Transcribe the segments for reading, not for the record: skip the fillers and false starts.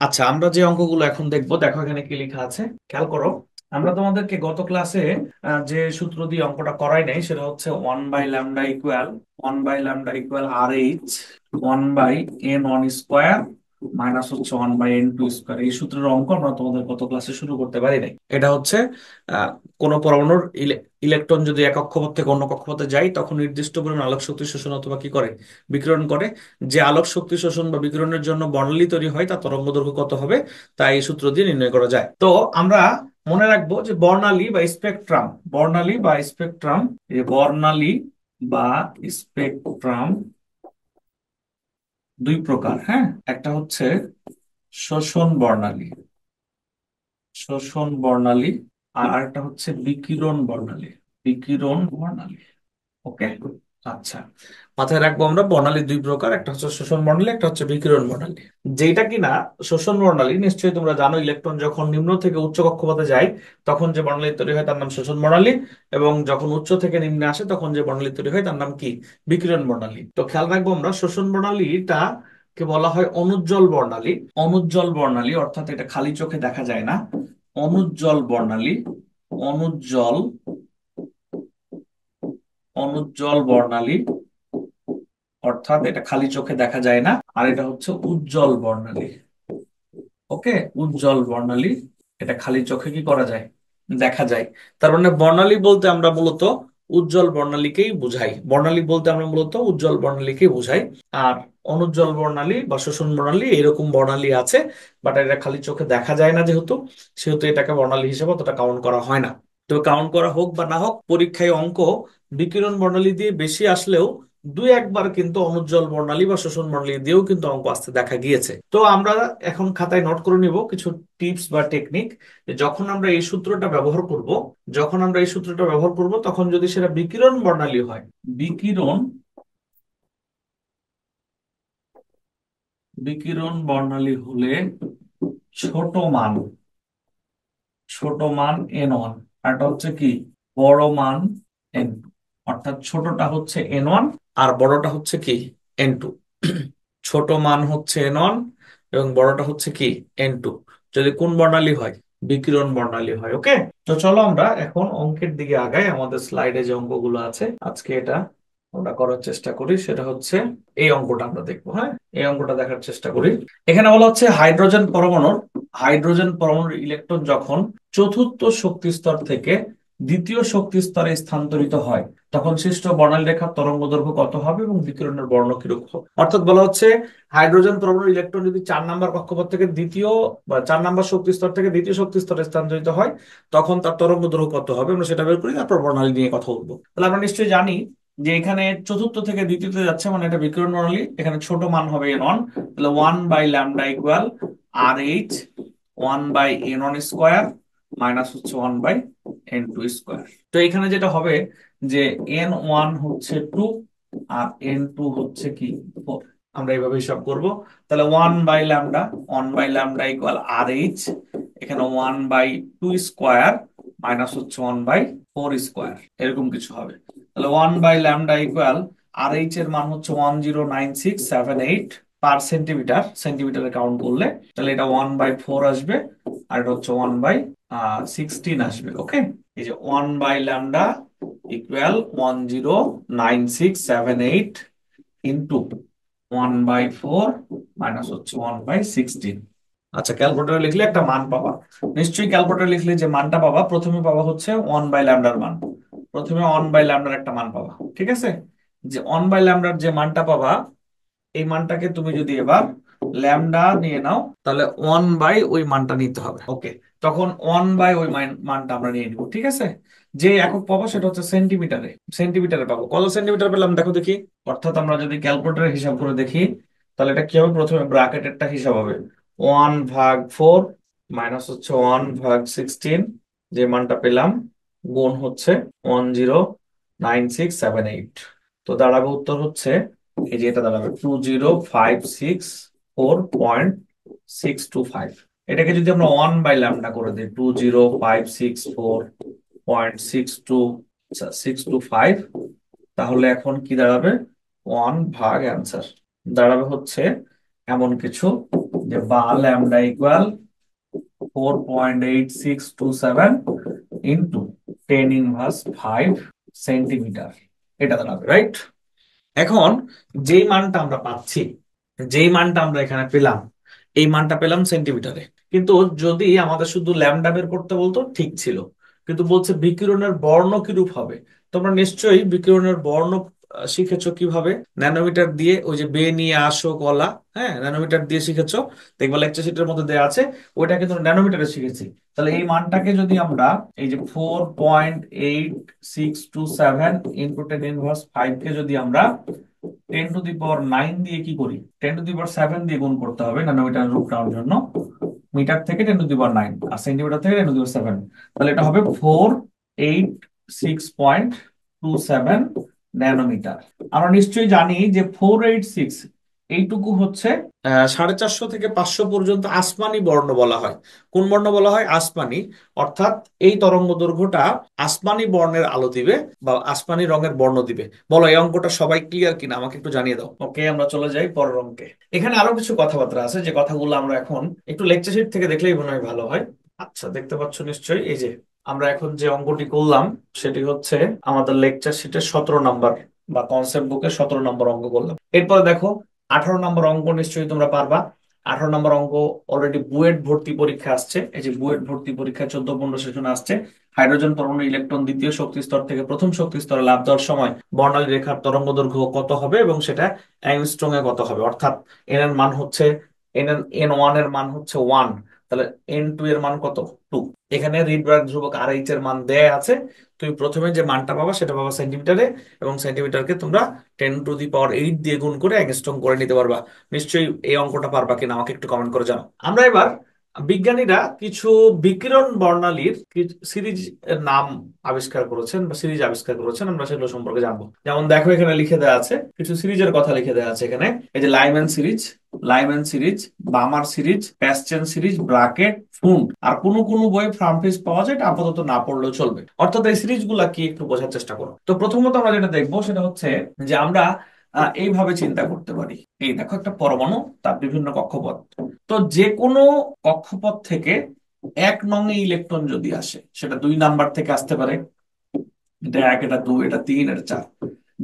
আচ্ছা, আমরা যে অঙ্কগুলো এখন দেখবো, দেখো এখানে কি লেখা আছে, খেয়াল করো। আমরা তোমাদেরকে গত ক্লাসে যে সূত্র দিয়ে অঙ্কটা করাই নাই, সেটা হচ্ছে one by lambda equal R H one by n1 square minus হচ্ছে ওয়ান বাই n2 স্কোয়ার। এই সূত্রের অঙ্ক আমরা তোমাদের গত ক্লাসে শুরু করতে পারি নাই। এটা হচ্ছে আহ কোন পরমাণুর ইলেকট্রন যদি এক কক্ষপথ থেকে অন্য কক্ষপথে যায়, তখন নির্দিষ্ট পরিমাণ আলোক শক্তি শোষণ অথবা কি করে, বিকিরণ করে। যে আলোক শক্তি শোষণ বা বিকিরণের জন্য বর্ণালী তৈরি হয়, তার তরঙ্গদৈর্ঘ্য কত হবে, তাই এই সূত্র দিয়ে নির্ণয় করা যায়। তো আমরা মনে রাখবো যে বর্ণালী বা স্পেকট্রাম দুই প্রকার। হ্যাঁ, একটা হচ্ছে শোষণ বর্ণালী, শোষণ বর্ণালী, আর আরেকটা হচ্ছে বিকিরণ বর্ণালী। ওকে, আচ্ছা, মাথায় রাখবো আমরা বর্ণালী দুই প্রকার, একটা হচ্ছে শোষণ বর্ণালী, একটা হচ্ছে বিকিরণ বর্ণালী। যেটা কিনা শোষণ বর্ণালী, নিশ্চয়ই তোমরা জানো, ইলেকট্রন যখন নিম্ন থেকে উচ্চ কক্ষপথে যায় তখন যে বর্ণালী তৈরি হয় তার নাম শোষণ বর্ণালী, এবং যখন উচ্চ থেকে নিম্নে আসে তখন যে বর্ণালী তৈরি হয় তার নাম কি, বিকিরণ বর্ণালী। তো খেয়াল রাখবো আমরা শোষণ বর্ণালীটা কে বলা হয় অনুজ্জ্বল বর্ণালী। অনুজ্জ্বল বর্ণালী অর্থাৎ এটা খালি চোখে দেখা যায় না। অনুজ্জ্বল বর্ণালী, অনুজ্জ্বল অনুজ্জ্বল বর্ণালী অর্থাৎ এটা খালি চোখে দেখা যায় না। আর এটা হচ্ছে উজ্জ্বল বর্ণালী। ওকে, উজ্জ্বল বর্ণালী, এটা খালি চোখে কি করা যায়, দেখা যায়। তার মানে বর্ণালী বলতে আমরা মূলত উজ্জ্বল বর্ণালীকেই বুঝাই, বর্ণালী বলতে আমরা মূলত উজ্জ্বল বর্ণালীকেই বুঝাই। আর অনুজ্জ্বল বর্ণালী বা শোষণ বর্ণালী এরকম বর্ণালী আছে, বাট এটা খালি চোখে দেখা যায় না, যেহেতু সেহেতু এটাকে বর্ণালী হিসেবে অতটা কাউন্ট করা হয় না। তো কাউন্ট করা হোক বা না হোক, পরীক্ষায় অঙ্ক বিকিরণ বর্ণালী দিয়ে বেশি আসলেও দুই একবার কিন্তু অনুজ্জ্বল বর্ণালী বা শোষণ বর্ণালী দিয়েও কিন্তু অঙ্ক আসতে দেখা গিয়েছে। তো আমরা এখন খাতায় নোট করে নিব কিছু টিপস বা টেকনিক। যখন আমরা এই সূত্রটা ব্যবহার করব, তখন যদি সেটা বিকিরণ বর্ণালী হয়, বিকিরণ বিকিরণ বর্ণালী হলে ছোট মান, n1, আর এটা হচ্ছে কি, বড় মান n2। অর্থাৎ ছোটটা হচ্ছে n1 আর বড়টা হচ্ছে কি, n2। ছোট মান হচ্ছে n1 এবং বড়টা হচ্ছে কি, n2, যদি কোন বর্ণালী হয়, বিকিরণ বর্ণালী হয়। ওকে, তো চলো আমরা এখন অঙ্কের দিকে আগাই। আমাদের স্লাইডে যে অঙ্কগুলো আছে আজকে, এটা আমরা করার চেষ্টা করি। সেটা হচ্ছে এই অঙ্কটা আমরা দেখবো। হ্যাঁ, এই অঙ্কটা দেখার চেষ্টা করি। এখানে বলা হচ্ছে হাইড্রোজেন পরমাণুর ইলেকট্রন যখন চতুর্থ শক্তি স্তর থেকে দ্বিতীয় শক্তি স্তরে স্থানান্তরিত হয়, তখন সৃষ্ট বর্ণালী রেখার তরঙ্গদৈর্ঘ্য কত হবে এবং বিকিরণের বর্ণ কিরূপ হবে। অর্থাৎ বলা হচ্ছে হাইড্রোজেন পরমাণুর ইলেকট্রন যদি 4 নম্বর কক্ষপথ থেকে দ্বিতীয় বা 4 নম্বর শক্তি স্তর থেকে দ্বিতীয় শক্তি স্তরে স্থানান্তরিত হয়, তখন তার তরঙ্গদৈর্ঘ্য কত হবে, আমরা সেটা বের করি, তারপর বর্ণালী নিয়ে কথা বলবো। তাহলে আমরা নিশ্চয়ই জানি যে এখানে চতুর্থ থেকে দ্বিতীয়তে যাচ্ছে, মানে এটা বিকিরণ বর্ণালী, এখানে ছোট মান হবে n1। তাহলে one by lambda equal R H one by n1 square minus হচ্ছে ওয়ান বাই n2 স্কোয়ার। তো এখানে যেটা হবে যে n1 হচ্ছে 2 আর n2 হচ্ছে কি 4। আমরা এইভাবে হিসাব করব। তাহলে one by lambda equal R H, এখানে 1/2 স্কোয়ার মাইনাস হচ্ছে 1/4 স্কোয়ার, এরকম কিছু হবে। তাহলে one by lambda equal R H এর মান হচ্ছে 1096778 পার সেন্টিমিটার, সেন্টিমিটারে কাউন্ট করলে। তাহলে এটা 1/4 আসবে, আর এটা হচ্ছে 1/16 আসবে। ওকে, এই যে 1/λ=1096778 ইন্টু 1/4 মাইনাস হচ্ছে 1/16। আচ্ছা, ক্যালকুলেটরে লিখলে একটা মান পাবা। নিশ্চয়ই ক্যালকুলেটরে লিখলে যে মানটা পাবা, প্রথমে পাবা হচ্ছে ওয়ান বাই ল্যামডার মান। প্রথমে ওয়ান বাই ল্যামডার একটা মান পাবা, ঠিক আছে। যে ওয়ান বাই ল্যামডার যে মানটা পাবা, এই মানটাকে তুমি যদি এবার ল্যামডা নিয়ে নাও, তাহলে ওয়ান বাই ওই মানটা নিতে হবে। ওকে, তখন ওয়ান বাই ওই মানটা আমরা নিয়ে নিব, ঠিক আছে। যে একক পাবো সেটা হচ্ছে সেন্টিমিটারে, সেন্টিমিটারে পাবো। কত সেন্টিমিটার পেলাম দেখো দেখি। অর্থাৎ আমরা যদি ক্যালকুলেটরে হিসাব করে দেখি, তাহলে এটা কি হবে, প্রথমে ব্র্যাকেটেরটা হিসাব হবে 1/4 মাইনাস হচ্ছে 1/16, যে মানটা পেলাম, গুণ হচ্ছে 1096778। তো দাঁড়াবে উত্তর হচ্ছে, এই যে এটা দাঁড়াবে 20564625। এটাকে যদি আমরা 1/λ করে দিই, 20564625, তাহলে এখন কি দাঁড়াবে, 1/, অ্যান্সার দাঁড়াবে হচ্ছে এমন কিছু যে বা ল্যামডা ইকুয়াল 4.8627 ইন্টু 10⁻5 সেন্টিমিটার, এটা দাঁড়াবে, রাইট? এখন যেই মানটা আমরা পাচ্ছি, যেই মানটা আমরা এখানে পেলাম, এই মানটা পেলাম সেন্টিমিটারে। কিন্তু যদি আমাদের শুধু ল্যামডা বের করতে বলতো ঠিক ছিল, কিন্তু বলছে বিকিরণের বর্ণ কিরূপ হবে। তোমরা নিশ্চয়ই বিকিরণের বর্ণ শিখেছো কিভাবে, ন্যানোমিটার দিয়ে, ওই যে বে নিয়ে আসো কলা, হ্যাঁ, ন্যানোমিটার দিয়ে শিখেছো, দেখবা লেকচার শিটের মধ্যে দেওয়া আছে, ওইটা কিন্তু ন্যানোমিটারে শিখেছি। তাহলে এই মানটাকে যদি আমরা এই যে 4.8627 ইন্টু 10⁻5 কে যদি আমরা 10⁻9 দিয়ে কি করি, 10⁻7 দিয়ে গুণ করতে হবে ন্যানোমিটার রূপ নেওয়ার জন্য। মিটার থেকে 10⁻9 আর সেন্টিমিটার থেকে 10⁻7, তাহলে এটা হবে 486.27 ন্যানোমিটার। আমরা নিশ্চয়ই জানি যে 486 এইটুকু হচ্ছে 450 থেকে 500 পর্যন্ত আসমানি বর্ণ বলা হয়। কোন বর্ণ বলা হয়? আসমানি। অর্থাৎ এই তরঙ্গ দৈর্ঘ্যটা আসমানি বর্ণের আলো দিবে বা আসমানি রঙের বর্ণ দিবে। বলো এই অঙ্কটা সবাই ক্লিয়ার কিনা, আমাকে একটু জানিয়ে দাও। ওকে, আমরা চলে যাই পরের অঙ্কে। এখানে আরো কিছু কথাবার্তা আছে, যে কথাগুলো আমরা এখন একটু লেকচার শিট থেকে দেখলেই মনে হয় ভালো হয়। আচ্ছা, দেখতে পাচ্ছ নিশ্চয়ই, এই যে আমরা এখন যে অঙ্কটি করলাম সেটি হচ্ছে আমাদের লেকচার শিটের 17 নাম্বার বা কনসেপ্ট বুকের 17 নম্বর অঙ্ক করলাম। এরপরে দেখো 18 নম্বর অঙ্ক নিশ্চয়ই তোমরা পারবা। 18 নম্বর অঙ্ক অলরেডি বুয়েট ভর্তি পরীক্ষা আসছে, এই যে বুয়েট ভর্তি পরীক্ষা 14-15 সেশন আসছে। হাইড্রোজেন পরমাণু ইলেকট্রন দ্বিতীয় শক্তি স্তর থেকে প্রথম শক্তি স্তরে লাফ দেওয়ার সময় বর্ণালী রেখার তরঙ্গ দৈর্ঘ্য কত হবে এবং সেটা অ্যাংস্ট্রং এ কত হবে। অর্থাৎ এন এর মান হচ্ছে, এন ওয়ান এর মান হচ্ছে 1, তাহলে এন টু এর মান কত? 2। এখানে রিডবার্গ ধ্রুবক আর এইচ এর মান দেয়া আছে। তুমি প্রথমে যে মানটা পাবা সেটা পাবা সেন্টিমিটারে, এবং সেন্টিমিটারকে তোমরা 10⁸ দিয়ে গুণ করে অ্যাংস্ট্রম করে নিতে পারবা। নিশ্চয়ই এই অঙ্কটা পারবা কিনা আমাকে একটু কমেন্ট করে জানাও। আমরা এবার বিজ্ঞানীরা কিছু বিকিরণ বর্ণালীর সিরিজ এর নাম আবিষ্কার করেছেন বা সিরিজ আবিষ্কার করেছেন, আমরা সেগুলো সম্পর্কে জানবো। যেমন দেখো এখানে লিখে দেওয়া আছে, কিছু সিরিজের কথা লিখে দেওয়া আছে এখানে। এই যে Lyman series, Lyman series, Balmer series, Paschen series, Brackett, Pfund, আর কোন কোন বই ফ্রান্সিস পাওয়া যায়, এটা আপাতত না পড়লেও চলবে। অর্থাৎ এই সিরিজগুলা কি একটু বোঝার চেষ্টা করো। তো প্রথমত আমরা যেটা দেখবো সেটা হচ্ছে যে আমরা এইভাবে চিন্তা করতে পারি। এই দেখো একটা পরমাণু, তার বিভিন্ন কক্ষপথ। তো যে কোনো কক্ষপথ থেকে 1 নং ইলেকট্রন যদি আসে, সেটা 2 নাম্বার থেকে আসতে পারে, এটা 1, এটা 2, এটা 3, এটা 4।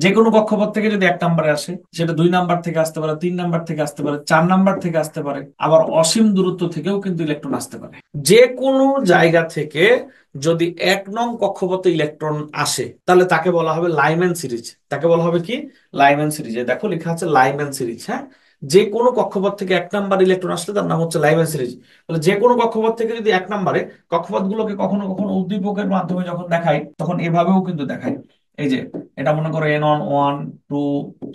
যে কোনো কক্ষপথ থেকে যদি 1 নাম্বারে আসে, সেটা 2 নাম্বার থেকে আসতে পারে, 3 নাম্বার থেকে আসতে পারে, 4 নাম্বার থেকে আসতে পারে, আবার অসীম দূরত্ব থেকেও কিন্তু ইলেকট্রন আসতে পারে। যে কোনো জায়গা থেকে যদি 1 নং কক্ষপথে ইলেকট্রন আসে, তাহলে তাকে বলা হবে লাইম্যান সিরিজ। তাকে বলা হবে কি? Lyman series. দেখো লেখা আছে লাইম্যান সিরিজ, হ্যাঁ। যে কোনো কক্ষপথ থেকে 1 নাম্বার ইলেকট্রন আসলে তার নাম হচ্ছে লাইম্যান সিরিজ। তাহলে যে কোনো কক্ষপথ থেকে যদি 1 নাম্বারে, কক্ষপথগুলোকে কখনো কখনো উদ্দীপকের মাধ্যমে যখন দেখায় তখন এভাবেও কিন্তু দেখায়। এই যে এটা মনে করো N1, 2,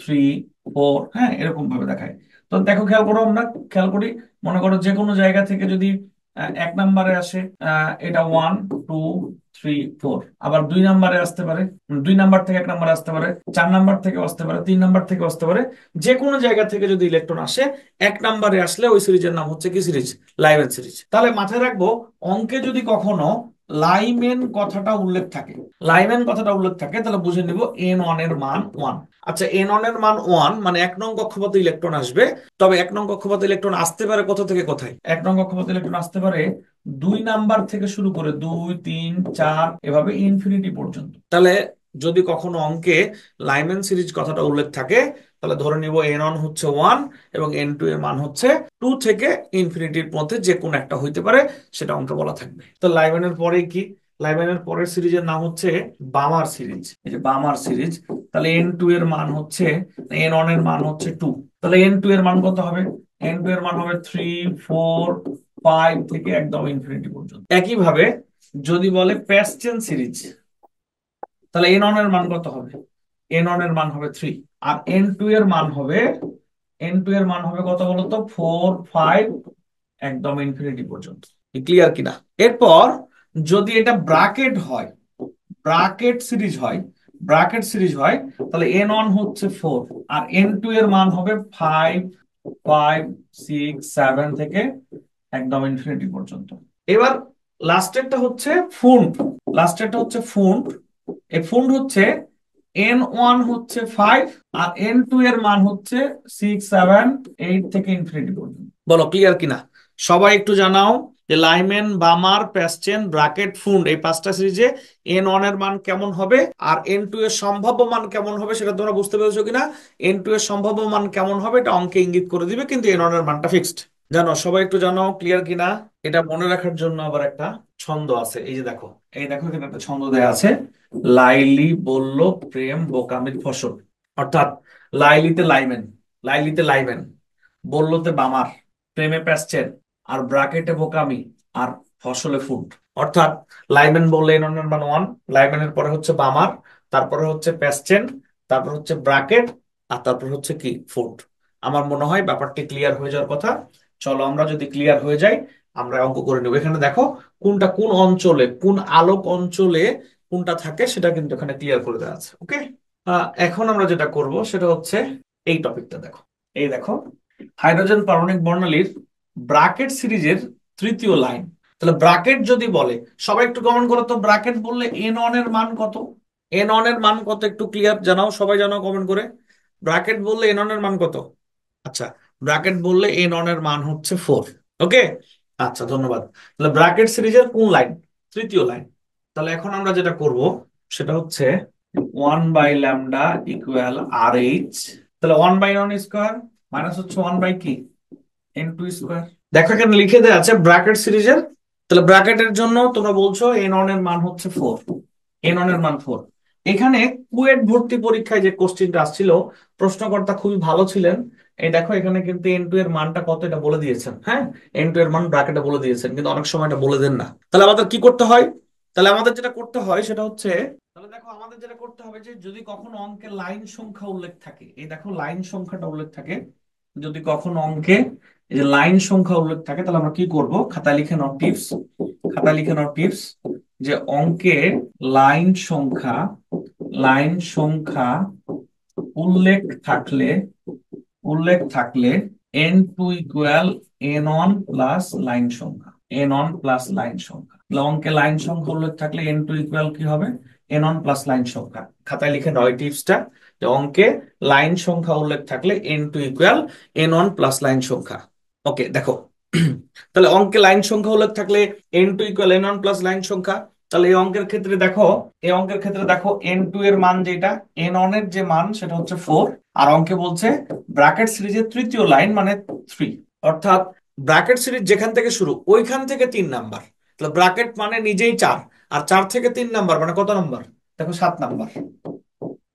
3, 4, হ্যাঁ, এরকম ভাবে দেখায়। তো দেখো খেয়াল করো, আমরা খেয়াল করি, মনে করো যে কোনো জায়গা থেকে যদি 1 নাম্বারে আসে, এটা 1, 2, 3, 4, আবার 2 নাম্বারে আসতে পারে, 2 নাম্বার থেকে 1 নাম্বারে আসতে পারে, 4 নাম্বার থেকে আসতে পারে, 3 নাম্বার থেকে আসতে পারে। যে কোনো জায়গা থেকে যদি ইলেকট্রন আসে 1 নাম্বারে আসলে ওই সিরিজের নাম হচ্ছে কি সিরিজ? Lyman series. তাহলে মাথায় রাখবো, অঙ্কে যদি কখনো লাইমেন কথাটা উল্লেখ থাকে, লাইমেন কথাটা উল্লেখ থাকে, তাহলে বুঝে নিব N1 এর মান 1। আচ্ছা, N1 এর মান 1 মানে 1 নং কক্ষপথে ইলেকট্রন আসবে। তবে 1 নং কক্ষপথে ইলেকট্রন আসতে পারে কোথা থেকে কোথায়? 1 নং কক্ষপথে ইলেকট্রন আসতে পারে 2 নাম্বার থেকে শুরু করে 2, 3, 4 এভাবে ইনফিনিটি পর্যন্ত। তাহলে যদি কখনো অঙ্কে লাইম্যান সিরিজ কথাটা উল্লেখ থাকে, তাহলে ধরে নিব N1 হচ্ছে 1 এবং N2 এর মান হচ্ছে 2 থেকে ইনফিনিটির মধ্যে যে কোনো একটা হইতে পারে, সেটা অঙ্কে বলা থাকবে। তো লাইম্যানের পরে কি? লাইম্যানের পরের সিরিজের নাম হচ্ছে বামার সিরিজ। এই যে বামার সিরিজ, তাহলে N2 এর মান হচ্ছে, N1 এর মান হচ্ছে 2, তাহলে N2 এর মান কত হবে? N2 এর মান হবে 3, 4, 5 থেকে একদম ইনফিনিটি পর্যন্ত। একইভাবে যদি বলে প্যাসচেন সিরিজ, তাহলে N1 এর মান কত হবে? N1 এর মান হবে 3, আর N2 এর মান হবে, N2 এর মান হবে কত বলতো? 4, 5 একদম ইনফিনিটি পর্যন্ত। ক্লিয়ার কিনা? এরপর যদি এটা ব্রাকেট হয়, ব্রাকেট সিরিজ হয়, ব্রাকেট সিরিজ হয়, তাহলে N1 হচ্ছে 4 আর N2 এর মান হবে 5, 5, 6, 7 থেকে একদম ইনফিনিটি পর্যন্ত। এবার লাস্টেরটা হচ্ছে ফুন্ড, লাস্টেরটা হচ্ছে ফুন্ড। এই ফুন্ড হচ্ছে N1 হচ্ছে 5 আর N2 এর মান হচ্ছে 6, 7, 8 থেকে ইনফিনিটি পর্যন্ত। বলো ক্লিয়ার কিনা? সবাই একটু জানাও যে লাইমেন, বামার, প্যাসচেন, ব্রাকেট, ফুন্ড এই পাঁচটা সিরিজে এন ওয়ান এর মান কেমন হবে আর এন টু এর সম্ভাব্য মান কেমন হবে সেটা তোমরা বুঝতে পেরেছো কিনা। এন টু এর সম্ভাব্য মান কেমন হবে এটা অঙ্কে ইঙ্গিত করে দিবে, কিন্তু এন ওয়ান এর মানটা ফিক্সড। জানো সবাই একটু জানাও ক্লিয়ার কিনা। এটা মনে রাখার জন্য আবার একটা ছন্দ আছে, এই যে দেখো, এই দেখো এখানে একটা ছন্দ দেয়া আছে, লাইলি বলল প্রেম বোকামির ফসল। অর্থাৎ লাইলিতে লাইমেন, লাইলিতে লাইমেন, বললোতে বামার, প্রেমে প্যাসচেন, আর ব্রাকেটে বোকামি, আর ফসলে ফুড। অর্থাৎ লাইমেন বললে এন এর মান ওয়ান, লাইমেনের পরে হচ্ছে বামার, তারপরে হচ্ছে প্যাসচেন, তারপর হচ্ছে ব্রাকেট, আর তারপর হচ্ছে কি ফুড। আমার মনে হয় ব্যাপারটি ক্লিয়ার হয়ে যাওয়ার কথা। চলো আমরা যদি ক্লিয়ার হয়ে যাই আমরা অঙ্ক করে নেবো। এখানে দেখো কোনটা কোন অঞ্চলে, কোন আলোক অঞ্চলে কোনটা থাকে সেটা কিন্তু এখানে ক্লিয়ার করে দেওয়া আছে। ওকে, এখন আমরা যেটা করব সেটা হচ্ছে এই টপিকটা দেখো। এই দেখো, হাইড্রোজেন পারমাণবিক বর্ণালীর ব্রাকেট সিরিজের তৃতীয় লাইন। তাহলে ব্রাকেট যদি বলে, সবাই একটু কমেন্ট করো তো, ব্রাকেট বললে এন অন এর মান কত? এন অন এর মান কত একটু ক্লিয়ার জানাও, সবাই জানাও কমেন্ট করে। ব্রাকেট বললে এন অন এর মান কত? আচ্ছা, ব্রাকেট বললে এন অন এর মান হচ্ছে ফোর। ওকে, আচ্ছা ধন্যবাদ। তাহলে ব্রাকেট সিরিজের কোন লাইন? তৃতীয় লাইন। তাহলে এখন আমরা যেটা করব সেটা হচ্ছে one by lambda equal R H. তাহলে one by one square minus হচ্ছে ওয়ান বাই কি, এন টু স্কোয়ার। দেখো এখানে লিখে দেওয়া আছে ব্র্যাকেট সিরিজের। তাহলে ব্র্যাকেটের জন্য তোমরা বলছো এন অন এর মান হচ্ছে ফোর, এন অন এর মান ফোর। এখানে কুয়েট ভর্তি পরীক্ষায় যে কোশ্চেনটা আসছিল, প্রশ্নকর্তা খুবই ভালো ছিলেন। এই দেখো এখানে কিন্তু এন টু এর মানটা কত এটা বলে দিয়েছেন। হ্যাঁ, এন টু এর মান ব্র্যাকেটে বলে দিয়েছেন, কিন্তু অনেক সময় এটা বলে দেন না। তাহলে আমাদের কি করতে হয়? তাহলে আমাদের যেটা করতে হয় সেটা হচ্ছে, তাহলে দেখো আমাদের যেটা করতে হবে যে যদি কখনো অঙ্কে লাইন সংখ্যা উল্লেখ থাকে, এই দেখো লাইন সংখ্যাটা উল্লেখ থাকে, যদি কখনো অঙ্কে এই যে লাইন সংখ্যা উল্লেখ থাকে তাহলে আমরা কি করব, খাতায় লিখে নাও টিপস, খাতায় লিখে নাও টিপস, যে অঙ্কে লাইন সংখ্যা, লাইন সংখ্যা উল্লেখ থাকলে, উল্লেখ থাকলে N two equal N on plus line সংখ্যা, এন অন প্লাস লাইন সংখ্যা। তাহলে অঙ্কে লাইন সংখ্যা উল্লেখ থাকলে এন টু ইকুয়াল কি হবে, এন অন প্লাস লাইন সংখ্যা। খাতায় লিখে নাও এই টিপসটা, যে অঙ্কে লাইন সংখ্যা উল্লেখ থাকলে N two equal N on plus line সংখ্যা। ওকে দেখো, তাহলে অঙ্কে লাইন সংখ্যা উল্লেখ থাকলে N two equal N on plus line সংখ্যা। তাহলে এই অঙ্কের ক্ষেত্রে দেখো, এই অঙ্কের ক্ষেত্রে দেখো এন টু এর মান যেটা, এন অন এর যে মান সেটা হচ্ছে ফোর। আর অঙ্কে বলছে ব্র্যাকেট সিরিজের তৃতীয় লাইন মানে থ্রি। অর্থাৎ ব্র্যাকেট সিরিজ যেখান থেকে শুরু ওইখান থেকে 3 নাম্বার। তাহলে ব্র্যাকেট মানে নিজেই চার, আর 4 থেকে 3 নাম্বার মানে কত নাম্বার? দেখো 7 নাম্বার।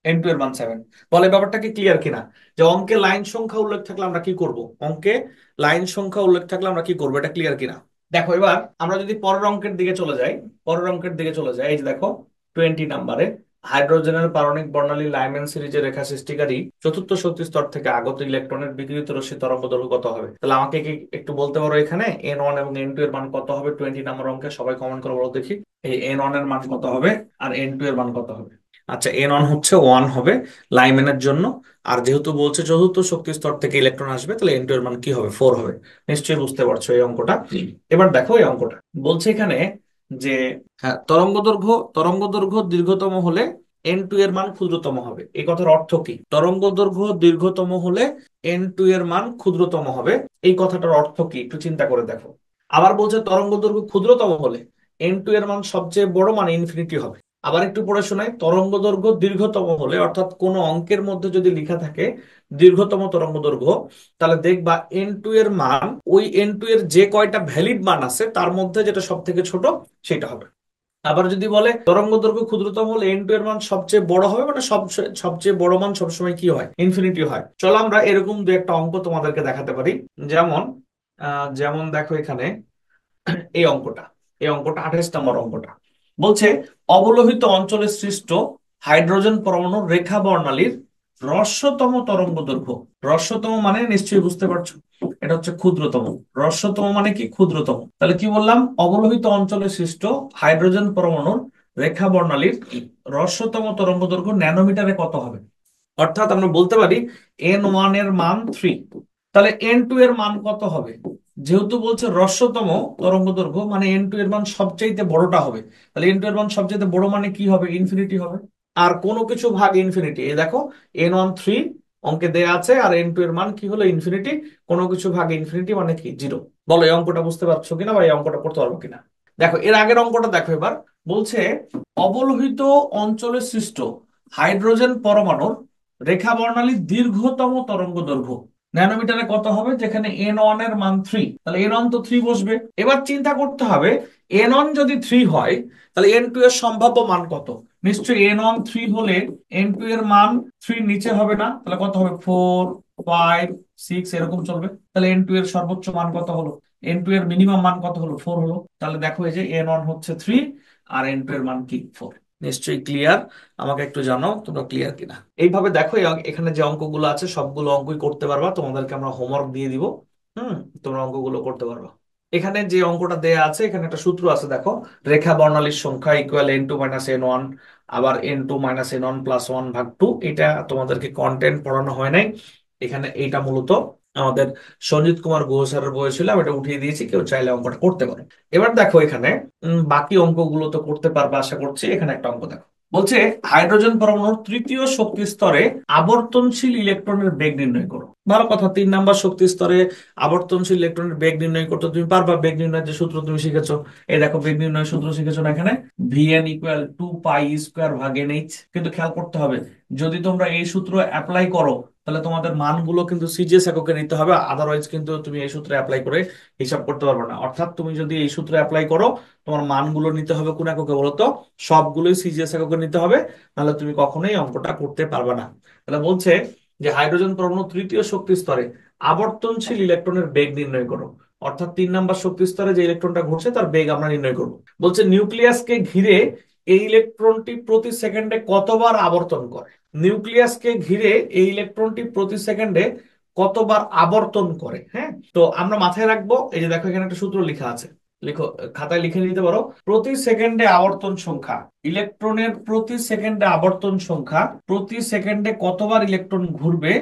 এন টু এর মান সেভেন। বলে ব্যাপারটা কি ক্লিয়ার কিনা, যে অঙ্কে লাইন সংখ্যা উল্লেখ থাকলে আমরা কি করব, অঙ্কে লাইন সংখ্যা উল্লেখ থাকলে আমরা কি করবো, এটা ক্লিয়ার কিনা। দেখো এবার আমরা যদি পরের অঙ্কের দিকে চলে যাই, পরের অঙ্কের দিকে চলে যাই, এই যে দেখো 20 নাম্বারে, হাইড্রোজেনের পারমাণবিক বর্ণালী লাইমেন সিরিজের রেখা সৃষ্টিকারী চতুর্থ শক্তি স্তর থেকে আগত ইলেকট্রনের বিকিরিত রশ্মি তরঙ্গ দৈর্ঘ্য কত হবে। তাহলে আমাকে কি একটু বলতে পারো এখানে এন ওয়ান এবং এন টু এর মান কত হবে? 20 নাম্বার অঙ্কে সবাই কমেন্ট করে বলো দেখি, এই এন ওয়ান এর মান কত হবে আর এন টু এর মান কত হবে? আচ্ছা, এন অন হচ্ছে ওয়ান হবে লাইমেনের জন্য, আর যেহেতু বলছে চতুর্থ শক্তি স্তর থেকে ইলেকট্রন আসবে তাহলে এন টু এর মান কি হবে, ফোর হবে। নিশ্চয়ই বুঝতে পারছো এই অঙ্কটা। এবার দেখো এই অঙ্কটা বলছে এখানে যে, হ্যাঁ, তরঙ্গ দৈর্ঘ্য, তরঙ্গ দৈর্ঘ্য দীর্ঘতম হলে এন টু এর মান ক্ষুদ্রতম হবে। এই কথার অর্থ কি? তরঙ্গ দৈর্ঘ্য দীর্ঘতম হলে এন টু এর মান ক্ষুদ্রতম হবে, এই কথাটার অর্থ কি একটু চিন্তা করে দেখো। আবার বলছে তরঙ্গ দৈর্ঘ্য ক্ষুদ্রতম হলে এন টু এর মান সবচেয়ে বড় মানে ইনফিনিটি হবে। আবার একটু পড়ে শোনাই, তরঙ্গ দৈর্ঘ্য দীর্ঘতম হলে, অর্থাৎ কোন অঙ্কের মধ্যে যদি লেখা থাকে দীর্ঘতম তরঙ্গ দৈর্ঘ্য, তাহলে দেখবা এন টু এর মান ওই এন টু এর যে কয়টা ভ্যালিড মান আছে তার মধ্যে যেটা সব থেকে ছোট সেটা হবে। আবার যদি বলে তরঙ্গ দৈর্ঘ্য ক্ষুদ্রতম হলে এন টু এর মান সবচেয়ে বড় হবে, মানে সবচেয়ে বড় মান সবসময় কি হয়, ইনফিনিটি হয়। চলো আমরা এরকম দু একটা অঙ্ক তোমাদেরকে দেখাতে পারি। যেমন যেমন দেখো এখানে এই অঙ্কটা, এই অঙ্কটা 28 নম্বর অঙ্কটা বলছে অবলোহিত অঞ্চলে সৃষ্ট হাইড্রোজেন পরমাণুর রেখা বর্ণালীর হ্রস্বতম তরঙ্গ দৈর্ঘ্য। হ্রস্বতম মানে নিশ্চয়ই বুঝতে পারছো এটা হচ্ছে ক্ষুদ্রতম। হ্রস্বতম মানে কি, ক্ষুদ্রতম। তাহলে কি বললাম, অবলোহিত অঞ্চলে সৃষ্ট হাইড্রোজেন পরমাণুর রেখা বর্ণালীর হ্রস্বতম তরঙ্গ দৈর্ঘ্য ন্যানোমিটারে কত হবে। অর্থাৎ আমরা বলতে পারি এন ওয়ান এর মান থ্রি, তাহলে এন টু এর মান কত হবে? যেহেতু বলছে হ্রস্বতম তরঙ্গ দৈর্ঘ্য মানে এন টু এর মান সবচাইতে বড়টা হবে, তাহলে এন টু এর মান সবচাইতে বড় মানে কি হবে, ইনফিনিটি হবে। আর কোনো কিছু ভাগ ইনফিনিটি, এই দেখো এন ওয়ান থ্রি, অঙ্কে দেয়া আছে, আর এন টু এর মান কি হলো ইনফিনিটি, কোনো কিছু ভাগে ইনফিনিটি মানে কি জিরো। বলো এই অঙ্কটা বুঝতে পারছো কিনা বা এই অঙ্কটা করতে পারবো কিনা। দেখো এর আগের অঙ্কটা দেখো এবার। বলছে অবলোহিত অঞ্চলে সৃষ্ট হাইড্রোজেন পরমাণুর রেখা বর্ণালীর দীর্ঘতম তরঙ্গ দৈর্ঘ্য ন্যানোমিটারে কত হবে, যেখানে N1 এর মান 3, তাহলে N1 তো 3 বসবে। এবার চিন্তা করতে হবে N1 যদি 3 হয় তাহলে N2 এর সম্ভাব্য মান কত। নিশ্চয়ই N1 3 হলে N2 এর মান 3 নিচে হবে না, তাহলে কত হবে 4, 5, 6 এরকম চলবে। তাহলে N2 এর সর্বোচ্চ মান কত হলো, N2 এর মিনিমাম মান কত হলো 4 হলো। তাহলে দেখো এই যে N1 হচ্ছে 3 আর N2 এর মান কি 4। নিশ্চয়ই ক্লিয়ার, আমাকে একটু জানাও তোমরা ক্লিয়ার কিনা। এইভাবে দেখো এখানে যে অঙ্কগুলো আছে সবগুলো অঙ্কই করতে পারবা, তোমাদেরকে আমরা হোমওয়ার্ক দিয়ে দিব। হুম, তোমরা অঙ্কগুলো করতে পারবা। এখানে যে অঙ্কটা দেয়া আছে এখানে একটা সূত্র আছে দেখো, রেখা বর্ণালীর সংখ্যা ইকুয়াল N2 মাইনাস N1, আবার N2 মাইনাস N1 প্লাস 1 ভাগ 2। এটা তোমাদেরকে কন্টেন্ট পড়ানো হয় নাই, এখানে এইটা মূলত আমাদের সঞ্জিত কুমার গুহ স্যারের বই ছিল, আমি এটা উঠিয়ে দিয়েছি, কেউ চাইলে অঙ্কটা করতে পারো। এবার দেখো এখানে বাকি অঙ্কগুলো তো করতে পারবে আশা করছি। এখানে একটা অঙ্ক দেখো, বলছে হাইড্রোজেন পরমাণুর তৃতীয় শক্তি স্তরে আবর্তনশীল ইলেকট্রনের বেগ নির্ণয় করো। ভালো কথা, 3 নাম্বার শক্তি স্তরে আবর্তনশীল ইলেকট্রনের বেগ নির্ণয় করতে তুমি পারবা, বেগ নির্ণয়ের যে সূত্র তুমি শিখেছো। এই দেখো বেগ নির্ণয়ের সূত্র শিখেছো না এখানে, Vn ইকুয়াল 2 পাই স্কোয়ার ভাগ NH। কিন্তু খেয়াল করতে হবে যদি তোমরা এই সূত্র অ্যাপ্লাই করো তাহলে তোমাদের মানগুলো কিন্তু সিজিএস এককে নিতে হবে, আদারওয়াইজ কিন্তু তুমি এই সূত্রে অ্যাপ্লাই করে হিসাব করতে পারবে না। অর্থাৎ তুমি যদি এই সূত্রে অ্যাপ্লাই করো তোমার মানগুলো নিতে হবে কোন এককে বলতো, সবগুলোই সিজিএস এককে নিতে হবে, নাহলে তুমি কখনোই অঙ্কটা করতে পারবে না। তাহলে বলছে যে হাইড্রোজেন পরমাণু তৃতীয় শক্তি স্তরে আবর্তনশীল ইলেকট্রনের বেগ নির্ণয় করো। অর্থাৎ 3 নাম্বার শক্তি স্তরে যে ইলেকট্রনটা ঘুরছে তার বেগ আমরা নির্ণয় করব। বলছে নিউক্লিয়াসকে ঘিরে এই ইলেকট্রনটি প্রতি সেকেন্ডে কতবার আবর্তন করে। নিউক্লিয়াসকে ঘিরে এই ইলেকট্রনটি প্রতি সেকেন্ডে কতবার আবর্তন করে। হ্যাঁ, তো আমরা মাথায় রাখবো, এই যে দেখো এখানে একটা সূত্র লেখা আছে, লিখো, খাতায় লিখে নিতে পারো। প্রতি সেকেন্ডে আবর্তন সংখ্যা, ইলেকট্রনের প্রতি সেকেন্ডে আবর্তন সংখ্যা, প্রতি সেকেন্ডে কতবার ইলেকট্রন ঘুরবে,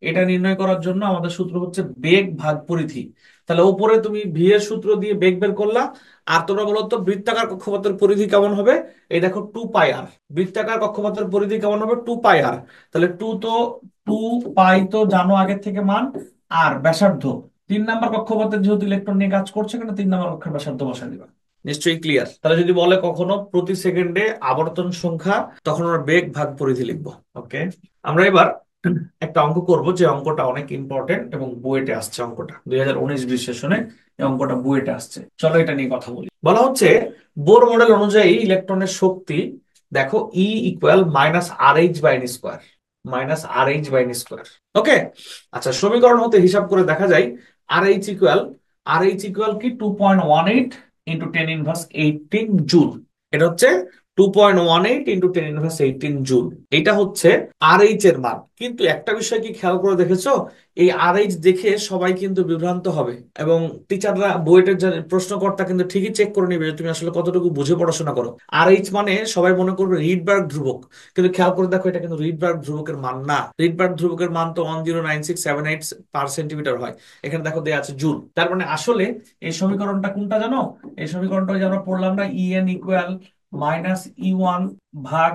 এটা নির্ণয় করার জন্য আমাদের সূত্র হচ্ছে বেগ ভাগ পরিধি। তাহলে উপরে তুমি ভি এর সূত্র দিয়ে বেগ বের করলা, আর তোমরা বলো তো বৃত্তাকার কক্ষপথের পরিধি কেমন হবে। এই দেখো 2 পাই আর, বৃত্তাকার কক্ষপথের পরিধি কেমন হবে 2 পাই আর। তাহলে টু পাই তো জানো আগের থেকে মান, আর ব্যাসার্ধ 3 নাম্বার কক্ষপথের যেহেতু ইলেকট্রন নিয়ে কাজ করছে এখানে 3 নাম্বার কক্ষের ব্যাসার্ধ বসায় দিবা। নিশ্চয়ই ক্লিয়ার। তাহলে যদি বলে কখনো প্রতি সেকেন্ডে আবর্তন সংখ্যা, তখন আমরা বেগ ভাগ পরিধি লিখবো। ওকে, আমরা এবার একটা অঙ্ক করব, যে অঙ্কটা অনেক ইম্পর্টেন্ট এবং বুয়েটে আসছে। অঙ্কটা 2019-20 সেশনে এই অঙ্কটা বুয়েটে আসছে। চলো এটা নিয়ে কথা বলি। বলা হচ্ছে বোর মডেল অনুযায়ী ইলেকট্রনের শক্তি দেখো E equal minus R H by n square, minus R H by n square. Okay, আচ্ছা সমীকরণ হতে হিসাব করে দেখা যায় আর এইচ ইকুয়াল কি 2.18 × 10⁻18 জুল। এটা হচ্ছে 2.18 × 10⁻18 জুল। এটা হচ্ছে আর এইচ এর মান। কিন্তু একটা বিষয় কি খেয়াল করে দেখেছো, এই আর এইচ দেখে সবাই কিন্তু বিভ্রান্ত হবে, এবং টিচাররা বুয়েটের প্রশ্নকর্তা কিন্তু ঠিকই চেক করে নেবে যে তুমি আসলে কতটুকু বুঝে পড়াশোনা করো। আর এইচ মানে সবাই মনে করবে রিডবার্গ ধ্রুবক, কিন্তু খেয়াল করে দেখো এটা কিন্তু রিডবার্গ ধ্রুবকের মান না। রিডবার্গ ধ্রুবকের মান তো 109678 পার সেন্টিমিটার হয়, এখানে দেখো দেয়া আছে জুল। তার মানে আসলে এই সমীকরণটা কোনটা জানো, এই সমীকরণটা ওই যে আমরা পড়লাম না, En ইকুয়াল মাইনাস E1 ভাগ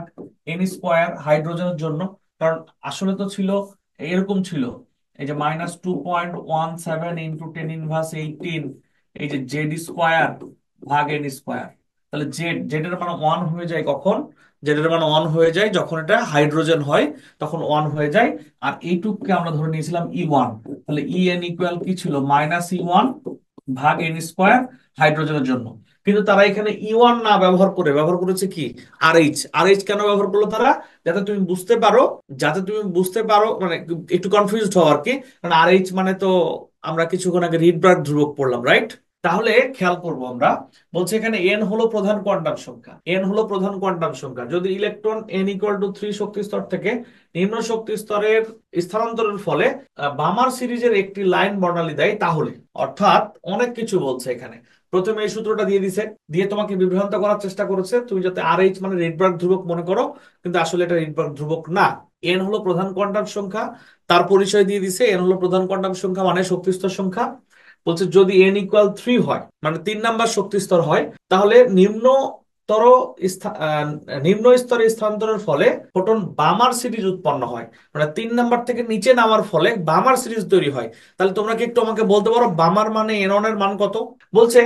এন স্কোয়ার হাইড্রোজেনের জন্য। কারণ আসলে তো ছিল এরকম ছিল, এই যে -2.17 × 10⁻18, এই যে জেড স্কোয়ার ভাগ এন স্কোয়ার। তাহলে জেড জেড এর মান 1 হয়ে যায় কখন, জেড এর মান 1 হয়ে যায় যখন এটা হাইড্রোজেন হয়, তখন 1 হয়ে যায়। আর এইটুকুকে আমরা ধরে নিয়েছিলাম E1, তাহলে En ইকুয়াল কি ছিল -E1 ভাগ এন স্কোয়ার হাইড্রোজেনের জন্য। কিন্তু তারা এখানে E1 না ব্যবহার করে ব্যবহার করেছে কি আর এইচ কেন ব্যবহার করলো তারা, যাতে তুমি বুঝতে পারো, মানে একটু কনফিউজড হও আর কি। কারণ আর এইচ মানে তো আমরা কিছুক্ষণ আগে রিডবার্গ ধ্রুবক পড়লাম, রাইট। তাহলে খেয়াল করব আমরা, বলছে এখানে এন হলো প্রধান কোয়ান্টাম সংখ্যা, যদি ইলেকট্রন n = 3 শক্তি স্তর থেকে নিম্ন শক্তি স্তরের স্থানান্তরের ফলে বামার সিরিজের একটি লাইন বর্ণালী দেয় তাহলে, অর্থাৎ অনেক কিছু বলছে এখানে। প্রথমে এই সূত্রটা দিয়ে দিছে, দিয়ে তোমাকে বিভ্রান্ত করার চেষ্টা করেছে তুমি যাতে আর এইচ মানে রিডবার্গ ধ্রুবক মনে করো, কিন্তু আসলে এটা রিডবার্গ ধ্রুবক না। এন হলো প্রধান কোয়ান্টাম সংখ্যা, তার পরিচয় দিয়ে দিছে, এন হলো প্রধান কোয়ান্টাম সংখ্যা মানে শক্তি স্তর সংখ্যা। বলছে যদি n = 3 হয়, মানে 3 নাম্বার শক্তি স্তর হয়, তাহলে নিম্ন স্তর নিম্ন স্তরে স্থানান্তরের ফলে ফোটন বামার সিরিজ উৎপন্ন হয়, মানে 3 নাম্বার থেকে নিচে নামার ফলে বামার সিরিজ তৈরি হয়। তাহলে তোমরা কি একটু আমাকে বলতে পারো বামার মানে এনন এর মান কত? বলছে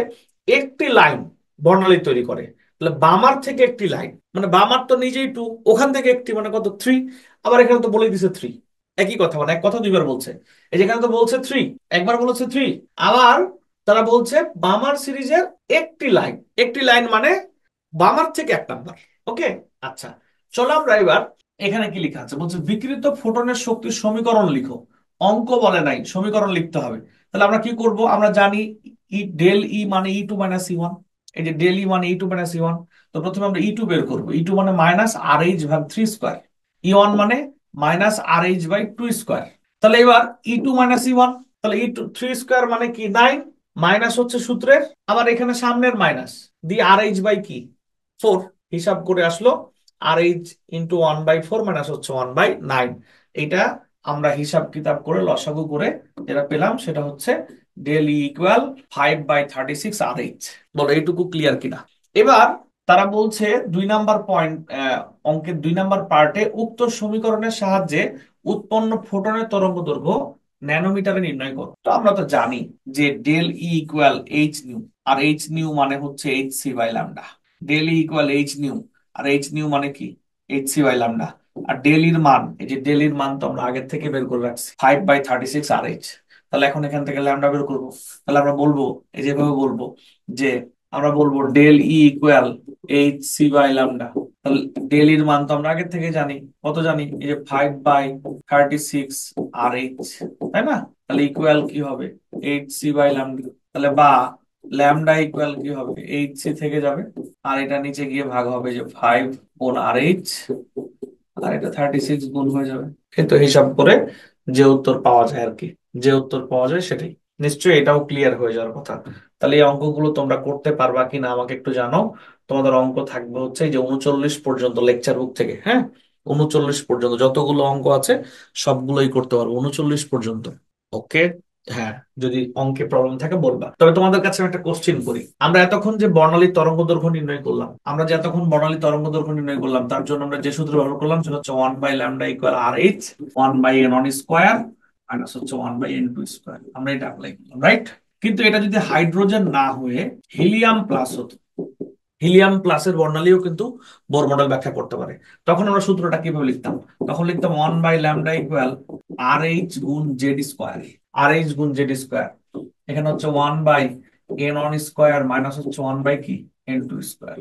একটি লাইন বর্ণালী তৈরি করে। তাহলে বামার থেকে একটি লাইন মানে বামার তো নিজেই 2, ওখান থেকে একটি মানে কত 3। আবার এখানে তো বলে দিছে 3, একই কথা, মানে এক কথা দুইবার বলছে। এই যেখানে তো বলছে 3, একবার বলেছে 3। আবার তারা বলছে বামার সিরিজের একটি লাইন, একটি লাইন মানে বামার থেকে 1 নাম্বার। ওকে, আচ্ছা, চলো আমরা এবার এখানে কি লেখা আছে বলছে বিকিরিত ফোটনের শক্তির সমীকরণ লিখো। অঙ্ক বলে নাই, সমীকরণ লিখতে হবে। তাহলে আমরা কি করব? আমরা জানি ডেল ই মানে E2 - E1। এই যে ডেল ই মানে E2 - E1। তো প্রথমে আমরা E2 বের করবো। E2 মানে -RH/3 স্কয়ার। E1 মানে -RH/2 স্কয়ার। তাহলে এবার E2 - E1, তাহলে E3 স্কয়ার মানে কি 9, মাইনাস হচ্ছে সূত্রের, আবার এখানে সামনের মাইনাস দিয়ে RH/কি 4, হিসাব করে আসলো RH × 1/4 মাইনাস হচ্ছে 1/9। এটা আমরা হিসাব কিতাব করে লসাগু করে যেটা পেলাম সেটা হচ্ছে ডেল ই ইকুয়াল 5/36 RH। বলো এইটুকু ক্লিয়ার কিনা? এবার তারা বলছে 2 নাম্বার পয়েন্ট, অঙ্কের 2 নাম্বার পার্টে উক্ত সমীকরণের সাহায্যে উৎপন্ন ফোটনের তরঙ্গ দৈর্ঘ্য ন্যানোমিটারে নির্ণয় করো। তো আমরা তো জানি যে del E equal h nu, আর এইচ নিউ মানে হচ্ছে HC/λ। Del E equal h nu, আর এইচ নিউ মানে কি HC/λ। আর ডেলির মান, এই যে ডেলির মান তো আমরা আগের থেকে বের করে রাখছি 5/36 RH। তাহলে এখন এখান থেকে ল্যামডা বের করবো। তাহলে আমরা বলবো, এই যেভাবে বলবো যে আমরা বলবো ডেল ই ইকুয়াল HC/λ। তাহলে ডেল এর মান তো আমরা আগের থেকে জানি, কত জানি? এই যে 5/36 RH, তাই না? তাহলে ইকুয়াল কি হবে HC/λ। তাহলে বা ল্যামডা ইকুয়াল কি হবে HC থেকে যাবে, আর এটা নিচে গিয়ে ভাগ হবে যে 5 গুণ RH, আর এটা 36 গুণ হয়ে যাবে। কিন্তু হিসাব করে যে উত্তর পাওয়া যায় আর কি, যে উত্তর পাওয়া যায় সেটাই। নিশ্চয়ই এটাও ক্লিয়ার হয়ে যাওয়ার কথা। তাহলে এই অঙ্কগুলো তোমরা করতে পারবা কিনা আমাকে একটু জানাও। তোমাদের অঙ্ক থাকবে হচ্ছে এই যে 39 পর্যন্ত লেকচার বুক থেকে, হ্যাঁ, 39 পর্যন্ত যতগুলো অঙ্ক আছে সবগুলোই করতে পারবো 39 পর্যন্ত। ওকে, হ্যাঁ, যদি অঙ্কে প্রবলেম থাকে বলবা। তবে তোমাদের কাছে আমি একটা কোশ্চেন করি, আমরা এতক্ষণ যে বর্ণালী তরঙ্গ দৈর্ঘ্য নির্ণয় করলাম, আমরা যে এতক্ষণ বর্ণালী তরঙ্গ দৈর্ঘ্য নির্ণয় করলাম তার জন্য আমরা যে সূত্র ব্যবহার করলাম সেটা হচ্ছে 1/λ equal RH, 1/n1 square minus হচ্ছে 1/n2 স্কয়ার। আমরা এটা অ্যাপ্লাই করলাম, রাইট? কিন্তু এটা যদি হাইড্রোজেন না হয়ে হিলিয়াম প্লাস হতো, হিলিয়াম প্লাসের বর্ণালীও কিন্তু বোর মডেল ব্যাখ্যা করতে পারে। তখন আমরা সূত্রটা কিভাবে লিখতাম? তখন লিখতাম 1/λ equal RH × Z square. RH × Z square, এখানে হচ্ছে 1/n1 স্কয়ার মাইনাস হচ্ছে 1/কি n2 স্কয়ার।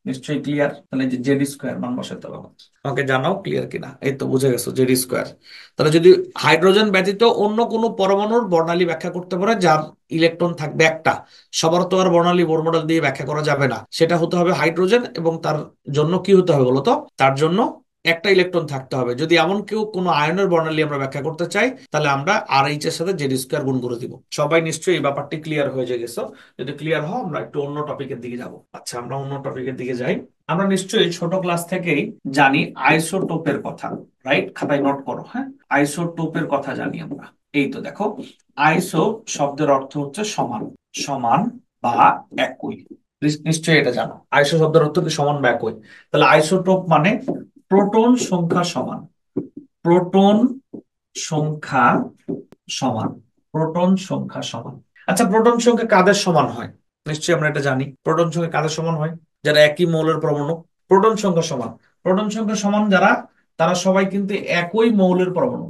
নিশ্চয়ই ক্লিয়ার? তাহলে যে Z স্কয়ার মান বসাতে হবে। আমাকে জানাও ক্লিয়ার কিনা। এই তো বুঝে গেছো Z স্কয়ার। তাহলে যদি হাইড্রোজেন ব্যতীত অন্য কোনো পরমাণুর বর্ণালী ব্যাখ্যা করতে পারে যার ইলেকট্রন থাকবে একটা, সবার তো আর বর্ণালী বোর মডেল দিয়ে ব্যাখ্যা করা যাবে না, সেটা হতে হবে হাইড্রোজেন, এবং তার জন্য কি হতে হবে বলতো? তার জন্য একটা ইলেকট্রন থাকতে হবে। যদি এমন কেউ কোনো আয়নের বর্ণালী আমরা ব্যাখ্যা করতে চাই তাহলে আমরা RH এর সাথে Z স্কয়ার গুণ করে দিব। সবাই নিশ্চয়ই এই ব্যাপারটি ক্লিয়ার হয়ে গেছো? যদি ক্লিয়ার হও আমরা একটু অন্য টপিকের দিকে যাব। আচ্ছা, আমরা অন্য টপিকের দিকে যাই। আমরা নিশ্চয়ই ছোট ক্লাস থেকেই জানি আইসোটোপের কথা, রাইট? খাতায় নোট করো, হ্যাঁ। আইসোটোপের কথা জানি আমরা। এই তো দেখো, আইসো শব্দের অর্থ হচ্ছে সমান, সমান বা একই। নিশ্চয়ই এটা জানো, আইসো শব্দের অর্থ কি সমান বা একই। তাহলে আইসোটোপ মানে প্রোটন সংখ্যা সমান, প্রোটন সংখ্যা সমান, প্রোটন সংখ্যা সমান। আচ্ছা, প্রোটন সংখ্যা কাদের সমান হয়? নিশ্চয়ই আমরা এটা জানি, প্রোটন সংখ্যা কাদের সমান হয়? যারা একই মৌলের পরমাণু। প্রোটন সংখ্যা সমান, প্রোটন সংখ্যা সমান যারা, তারা সবাই কিন্তু একই মৌলের পরমাণু,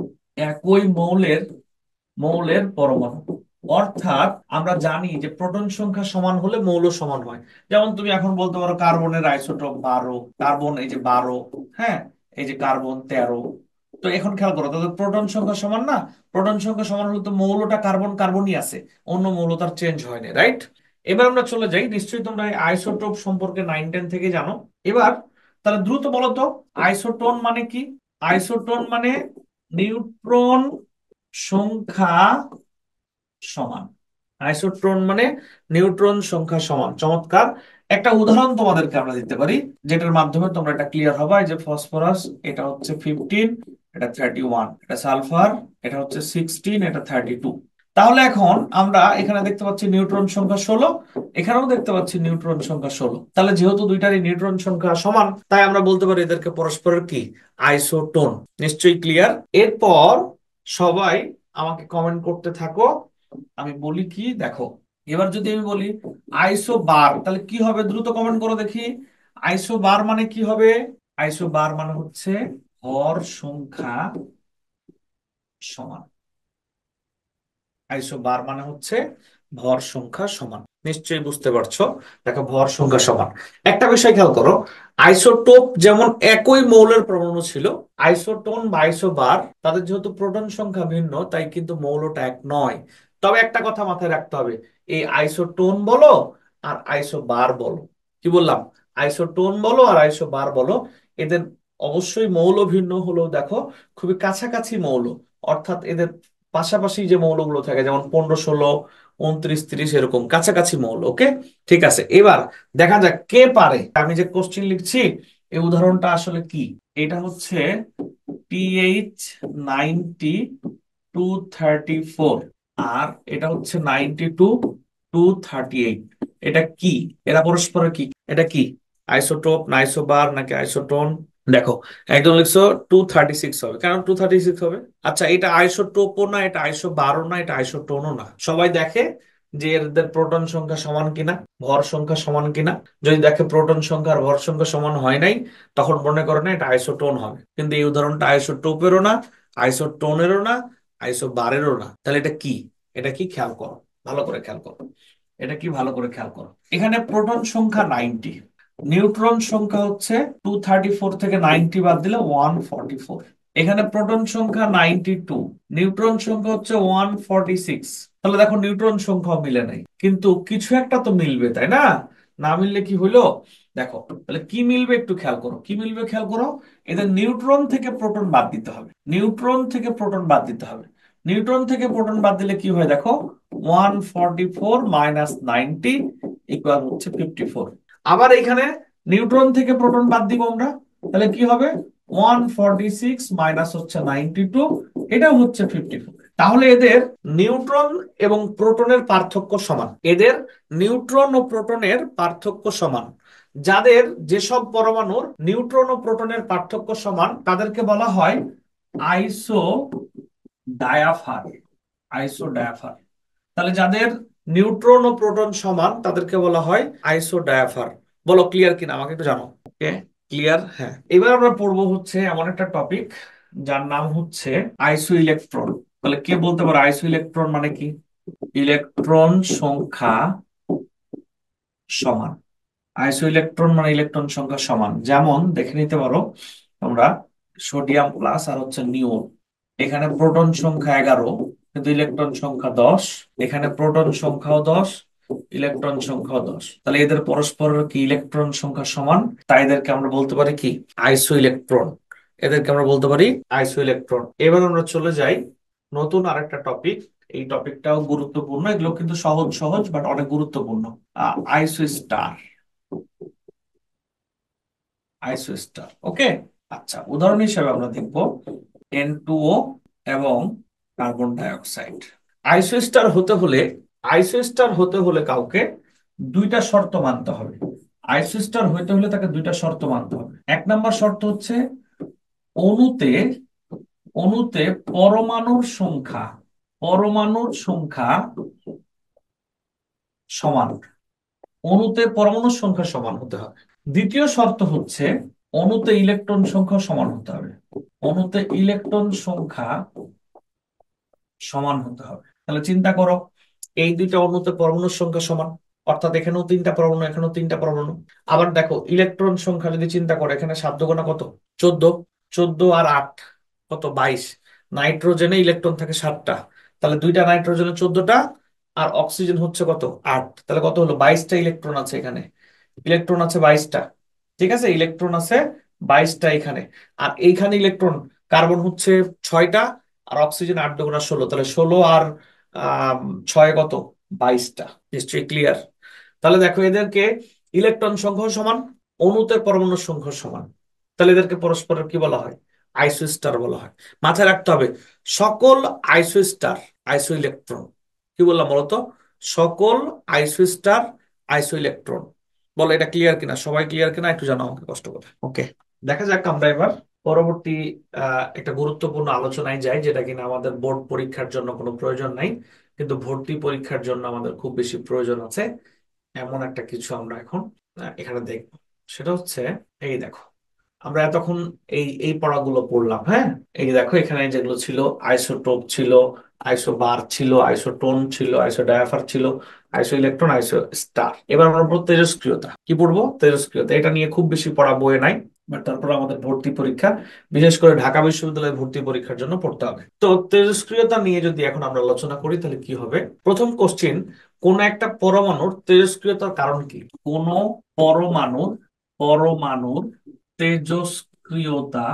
একই মৌলের পরমাণু। অর্থাৎ আমরা জানি যে প্রোটন সংখ্যা সমান হলে মৌল সমান হয়। যেমন তুমি এখন বলতে পারো কার্বনের আইসোটোপ 12, কার্বন এই যে 12, হ্যাঁ, এই যে কার্বন 13। তো এখন খেয়াল করো, তাদের প্রোটন সংখ্যা সমান না? প্রোটন সংখ্যা সমান হলে তো মৌলটা কার্বন কার্বনই আছে, অন্য মৌল তার চেঞ্জ হয়নি, রাইট? এবার আমরা চলে যাই, নিশ্চয়ই তোমরা এই আইসোটোপ সম্পর্কে 9-10 থেকে জানো। এবার তাহলে দ্রুত বলো তো আইসোটোন মানে কি? আইসোটোন মানে নিউট্রন সংখ্যা সমান। আইসোট্রন মানে নিউট্রন সংখ্যা সমান। চমৎকার। একটা উদাহরণ তোমাদেরকে আমরা দিতে পারি যেটার মাধ্যমে তোমরা এটা ক্লিয়ার হবে। যে ফসফরাস এটা হচ্ছে 15, এটা 31, এটা সালফার এটা হচ্ছে 16, এটা 32। তাহলে এখন আমরা এখানে দেখতে পাচ্ছি নিউট্রন সংখ্যা 16, এখানেও দেখতে পাচ্ছি নিউট্রন সংখ্যা 16। তাহলে যেহেতু দুইটারই নিউট্রন সংখ্যা সমান, তাই আমরা বলতে পারি এদেরকে পরস্পরের কি, আইসোটোন। নিশ্চয়ই ক্লিয়ার। এরপর সবাই আমাকে কমেন্ট করতে থাকো। আমি বলি কি দেখো, এবার যদি আমি বলি আইসো বার, তাহলে কি হবে দ্রুত কমেন্ট করো দেখি। আইসো বার মানে কি হবে? আইসো বার মানে হচ্ছে ভর সংখ্যা সমান। আইসো বার মানে হচ্ছে ভর সংখ্যা সমান। নিশ্চয়ই বুঝতে পারছো। দেখো ভর সংখ্যা সমান। একটা বিষয় খেয়াল করো, আইসোটোপ যেমন একই মৌলের পরমাণু ছিল, আইসোটোন বা আইসোবার তাদের যেহেতু প্রোটন সংখ্যা ভিন্ন, তাই কিন্তু মৌলটা এক নয়। তবে একটা কথা মাথায় রাখতে হবে, এই আইসোটোন বলো আর আইসোবার বলো, কি বললাম, আইসোটোন বলো আর আইসোবার বলো, এদের অবশ্যই মৌল ভিন্ন হলেও দেখো খুবই কাছাকাছি মৌল। অর্থাৎ এদের পাশাপাশি যে মৌলগুলো থাকে, যেমন 15, 16, 29, 30, এরকম কাছাকাছি মৌল। ওকে, ঠিক আছে। এবার দেখা যাক কে পারে। আমি যে কোশ্চিন লিখছি এই উদাহরণটা আসলে কি, এটা হচ্ছে PH92 234, আর এটা হচ্ছে 92 238। এটা কি? এরা পরস্পরের কি? এটা কি আইসোটোপ না আইসোবার নাকি আইসোটোন? দেখো, একদম লিখছো 236 হবে। কেন 236 হবে? আচ্ছা, এটা আইসোটোপও না, এটা আইসোবারও না, এটা আইসোটোনও না। সবাই দেখে যে এদের প্রোটন সংখ্যা সমান কিনা, ভর সংখ্যা সমান কিনা। যদি দেখে প্রোটন সংখ্যা আর ভর সংখ্যা সমান হয় নাই, তখন মনে করে না এটা আইসোটোন হবে। কিন্তু এই উদাহরণটা আইসোটোপেরও না, আইসোটোনেরও না, আইসোবারেরও না। তাহলে এটা কি? এটা কি খেয়াল করো, ভালো করে খেয়াল করো। এটা কি ভালো করে খেয়াল করো। এখানে প্রোটন সংখ্যা 90, নিউট্রন সংখ্যা হচ্ছে 234, থেকে 90 বাদ দিলে 144। এখানে প্রোটন সংখ্যা 92, নিউট্রন সংখ্যা হচ্ছে 146। তাহলে দেখো নিউট্রন সংখ্যাও মিলে নাই, কিন্তু কিছু একটা তো মিলবে, তাই না? না মিললে কি হইলো? দেখো তাহলে কি মিলবে একটু খেয়াল করো, কি মিলবে খেয়াল করো। এদের নিউট্রন থেকে প্রোটন বাদ দিতে হবে, নিউট্রন থেকে প্রোটন বাদ দিতে হবে। নিউট্রন থেকে প্রোটন বাদ দিলে কি হয় দেখো, 144 মাইনাস 90 ইকুয়াল হচ্ছে 54। আবার এখানে নিউট্রন থেকে প্রোটন বাদ দিব আমরা, তাহলে কি হবে, 146 মাইনাস হচ্ছে 92, এটাও হচ্ছে 54। তাহলে এদের নিউট্রন এবং প্রোটনের পার্থক্য সমান, এদের নিউট্রন ও প্রোটনের পার্থক্য সমান। যাদের যেসব পরমাণুর নিউট্রন ও প্রোটনের পার্থক্য সমান তাদেরকে বলা হয় আইসো ডায়াফার। আইসো ডায়াফার। তাহলে যাদের নিউট্রন ও প্রোটন সমান তাদেরকে বলা হয় আইসো ডায়াফার। বলো ক্লিয়ার কিনা, আমাকে একটু জানো। ওকে, ক্লিয়ার। হ্যাঁ, এবার আমরা পড়বো হচ্ছে এমন একটা টপিক যার নাম হচ্ছে আইসো ইলেকট্রন। তাহলে কে বলতে পারো আইসো ইলেকট্রন মানে কি? ইলেকট্রন সংখ্যা সমান। আইসো ইলেকট্রন মানে ইলেকট্রন সংখ্যা সমান। যেমন দেখে নিতে পারো তোমরা, সোডিয়াম প্লাস আর হচ্ছে নিওন, এখানে প্রোটন সংখ্যা 11 কিন্তু ইলেকট্রন সংখ্যা 10, এখানে প্রোটন সংখ্যাও 10, ইলেকট্রন সংখ্যাও 10। তাহলে এদের পরস্পরের কি ইলেকট্রন সংখ্যা সমান, তাই এদেরকে আমরা বলতে পারি কি, আইসো ইলেকট্রন। এদেরকে আমরা বলতে পারি আইসো ইলেকট্রন। এবার আমরা চলে যাই নতুন আরেকটা টপিক। এই টপিকটাও গুরুত্বপূর্ণ, এগুলো কিন্তু সহজ সহজ বাট অনেক গুরুত্বপূর্ণ। আইসো স্টার, আইসো স্টার। ওকে, আচ্ছা উদাহরণ হিসেবে আমরা দেখব N2O এবং কার্বন ডাইঅক্সাইড। আইসো স্টার হতে হলে, আইসো স্টার হতে হলে কাউকে দুইটা শর্ত মানতে হবে। আইসো স্টার হতে হলে তাকে দুইটা শর্ত মানতে হবে। এক নম্বর শর্ত হচ্ছে অণুতে, অণুতে পরমাণুর সংখ্যা, পরমাণুর সংখ্যা সমান, অণুতে পরমাণুর সংখ্যা সমান হতে হবে। দ্বিতীয় শর্ত হচ্ছে অণুতে ইলেকট্রন সংখ্যা সমান হতে হবে, অণুতে ইলেকট্রন সংখ্যা সমান হতে হবে। তাহলে চিন্তা করো, এই দুইটা অণুতে পরমাণুর সংখ্যা সমান, অর্থাৎ এখানেও তিনটা পরমাণু, এখানেও তিনটা পরমাণু। আবার দেখো ইলেকট্রন সংখ্যা যদি চিন্তা করো, এখানে 7 দুগুণা কত, 14, 14 আর 8 কত, 22। নাইট্রোজেনে ইলেকট্রন থাকে 7টা, তাহলে দুইটা নাইট্রোজেনে 14টা, আর অক্সিজেন হচ্ছে কত, 8। তাহলে কত হলো, 22টা ইলেকট্রন আছে এখানে, ইলেকট্রন আছে 22টা। ঠিক আছে, ইলেকট্রন আছে 22টা এখানে। আর এইখানে ইলেকট্রন, কার্বন হচ্ছে 6টা, আর অক্সিজেন 8 দুগুণা 16, তাহলে 16 আর 6 কত, 22টা। নিশ্চয়ই ক্লিয়ার। তাহলে দেখো এদেরকে ইলেকট্রন সংখ্যা সমান, অণুতে পরমাণুর সংখ্যা সমান। তাহলে এদেরকে পরস্পরের কি বলা হয়, আইসো স্টার বলা হয়। মাথায় রাখতে হবে সকল আইসো স্টার, আইসো ইলেকট্রন কি বললাম বলতো? সকল আইসোস্টার আইসো ইলেকট্রন। বলো এটা ক্লিয়ার কিনা, সবাই ক্লিয়ার কিনা একটু জানাও আমাকে কষ্ট করে। ওকে, দেখা যাক আমরা এবার পরবর্তী একটা গুরুত্বপূর্ণ আলোচনায় যাই, যেটা কিনা আমাদের বোর্ড পরীক্ষার জন্য কোনো প্রয়োজন নাই, কিন্তু ভর্তি পরীক্ষার জন্য আমাদের খুব বেশি প্রয়োজন আছে। এমন একটা কিছু আমরা এখন এখানে দেখবো। সেটা হচ্ছে, এই দেখো, আমরা এতক্ষণ এই এই পড়াগুলো পড়লাম, হ্যাঁ। এই দেখো এখানে যেগুলো ছিল, আইসোটোপ ছিল, আইসোবার ছিল, আইসোটোন ছিল, আইসো ডায়াফার ছিল, আইসো ইলেকট্রন, আইসো স্টার। এবার আমরা পড়বো তেজস্ক্রিয়তা। কি পড়বো? তেজস্ক্রিয়তা। এটা নিয়ে খুব বেশি পড়া বইয়ে নাই, বাট তারপর আমাদের ভর্তি পরীক্ষা, বিশেষ করে ঢাকা বিশ্ববিদ্যালয়ের ভর্তি পরীক্ষার জন্য পড়তে হবে। তো তেজস্ক্রিয়তা নিয়ে যদি এখন আমরা আলোচনা করি তাহলে কি হবে? প্রথম কোশ্চিন, কোন একটা পরমাণুর তেজস্ক্রিয়তার কারণ কি? কোন পরমাণুর পরমাণুর তেজস্ক্রিয়তা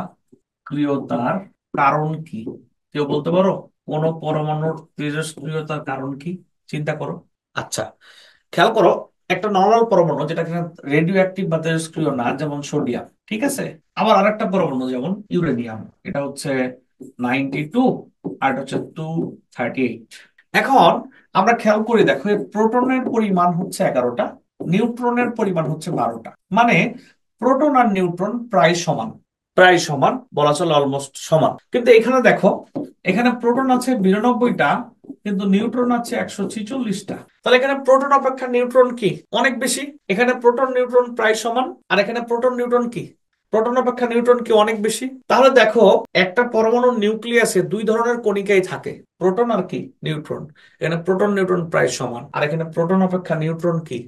ক্রিয়তার কারণ কি? কেউ বলতে পারো কোন পরমাণুর তেজস্ক্রিয়তার কারণ কি? চিন্তা করো। আচ্ছা, খেয়াল করো, একটা নর্মাল পরমাণু যেটা কিনা রেডিও অ্যাক্টিভ বা তেজস্ক্রিয় না, যেমন সোডিয়াম, ঠিক আছে। আবার আরেকটা পরমাণু যেমন ইউরেনিয়াম, এটা হচ্ছে 92, আর এটা হচ্ছে 238। এখন আমরা খেয়াল করি, দেখো এই প্রোটনের পরিমাণ হচ্ছে 11টা, নিউট্রনের পরিমাণ হচ্ছে 12টা। মানে প্রোটন আর নিউট্রন প্রায় সমান, প্রায় সমান বলা চলে, অলমোস্ট সমান। কিন্তু এখানে দেখো, এখানে প্রোটন আছে 92টা, কিন্তু নিউট্রন আছে 146টা। তাহলে এখানে প্রোটন অপেক্ষা নিউট্রন কি অনেক বেশি? এখানে প্রোটন নিউট্রন প্রায় সমান, আর এখানে প্রোটন নিউট্রন কি, প্রোটন অপেক্ষা নিউট্রন কি অনেক বেশি। তাহলে দেখো, একটা পরমাণুর নিউক্লিয়াসে দুই ধরনের কণিকাই থাকে, প্রোটন আর কি, নিউট্রন। এখানে প্রোটন নিউট্রন প্রায় সমান, আর এখানে প্রোটন অপেক্ষা নিউট্রন কি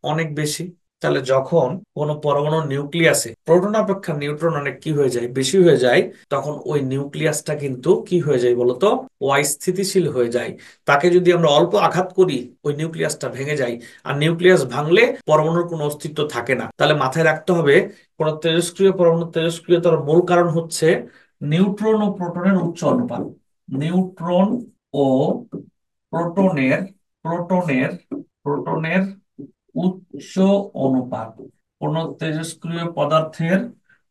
অনেক বেশি। তাহলে যখন কোনো পরমাণুর নিউক্লিয়াসে প্রোটন অপেক্ষা নিউট্রন অনেক কি হয়ে যায়, বেশি হয়ে যায়, তখন ওই নিউক্লিয়াসটা কিন্তু কি হয়ে যায় বলতো? অস্থিতিশীল হয়ে যায়। তাকে যদি আমরা অল্প আঘাত করি, ওই নিউক্লিয়াসটা ভেঙে যায়। আর নিউক্লিয়াস ভাঙলে পরমাণুর কোনো অস্তিত্ব থাকে না। তাহলে মাথায় রাখতে হবে, কোন তেজস্ক্রিয় পরমাণুর তেজস্ক্রিয়তার মূল কারণ হচ্ছে নিউট্রন ও প্রোটনের উচ্চ অনুপাত। নিউট্রন ও প্রোটনের প্রোটনের প্রোটনের উচ্চ অনুপাত। কোন তেজস্ক্রিয় পদার্থের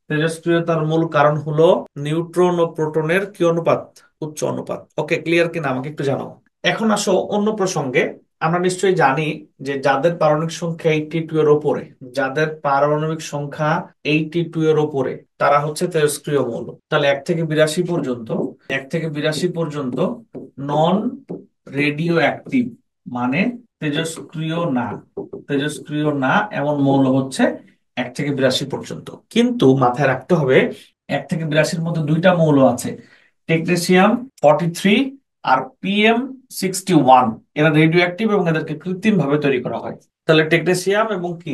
তেজস্ক্রিয়তার মূল কারণ হলো নিউট্রন ও প্রোটনের কি অনুপাত? উচ্চ অনুপাত। ওকে, ক্লিয়ার কিনা আমাকে একটু জানাও। এখন আসো অন্য প্রসঙ্গে। আমরা নিশ্চয়ই জানি যে যাদের পারমাণবিক সংখ্যা 82 এর ওপরে, যাদের পারমাণবিক সংখ্যা 82 এর ওপরে, তারা হচ্ছে তেজস্ক্রিয় মৌল। তাহলে 1 থেকে 82 পর্যন্ত নন রেডিও অ্যাক্টিভ, মানে তেজস্ক্রিয় না, তেজস্ক্রিয় না এমন মৌল হচ্ছে 1 থেকে 82 পর্যন্ত। কিন্তু মাথায় রাখতে হবে, 1 থেকে 82-র মধ্যে দুইটা মৌল আছে, টেকনেসিয়াম 43 আর PM61। এরা রেডিও অ্যাক্টিভ এবং এদেরকে কৃত্রিম ভাবে তৈরি করা হয়। তাহলে টেকনেসিয়াম এবং কি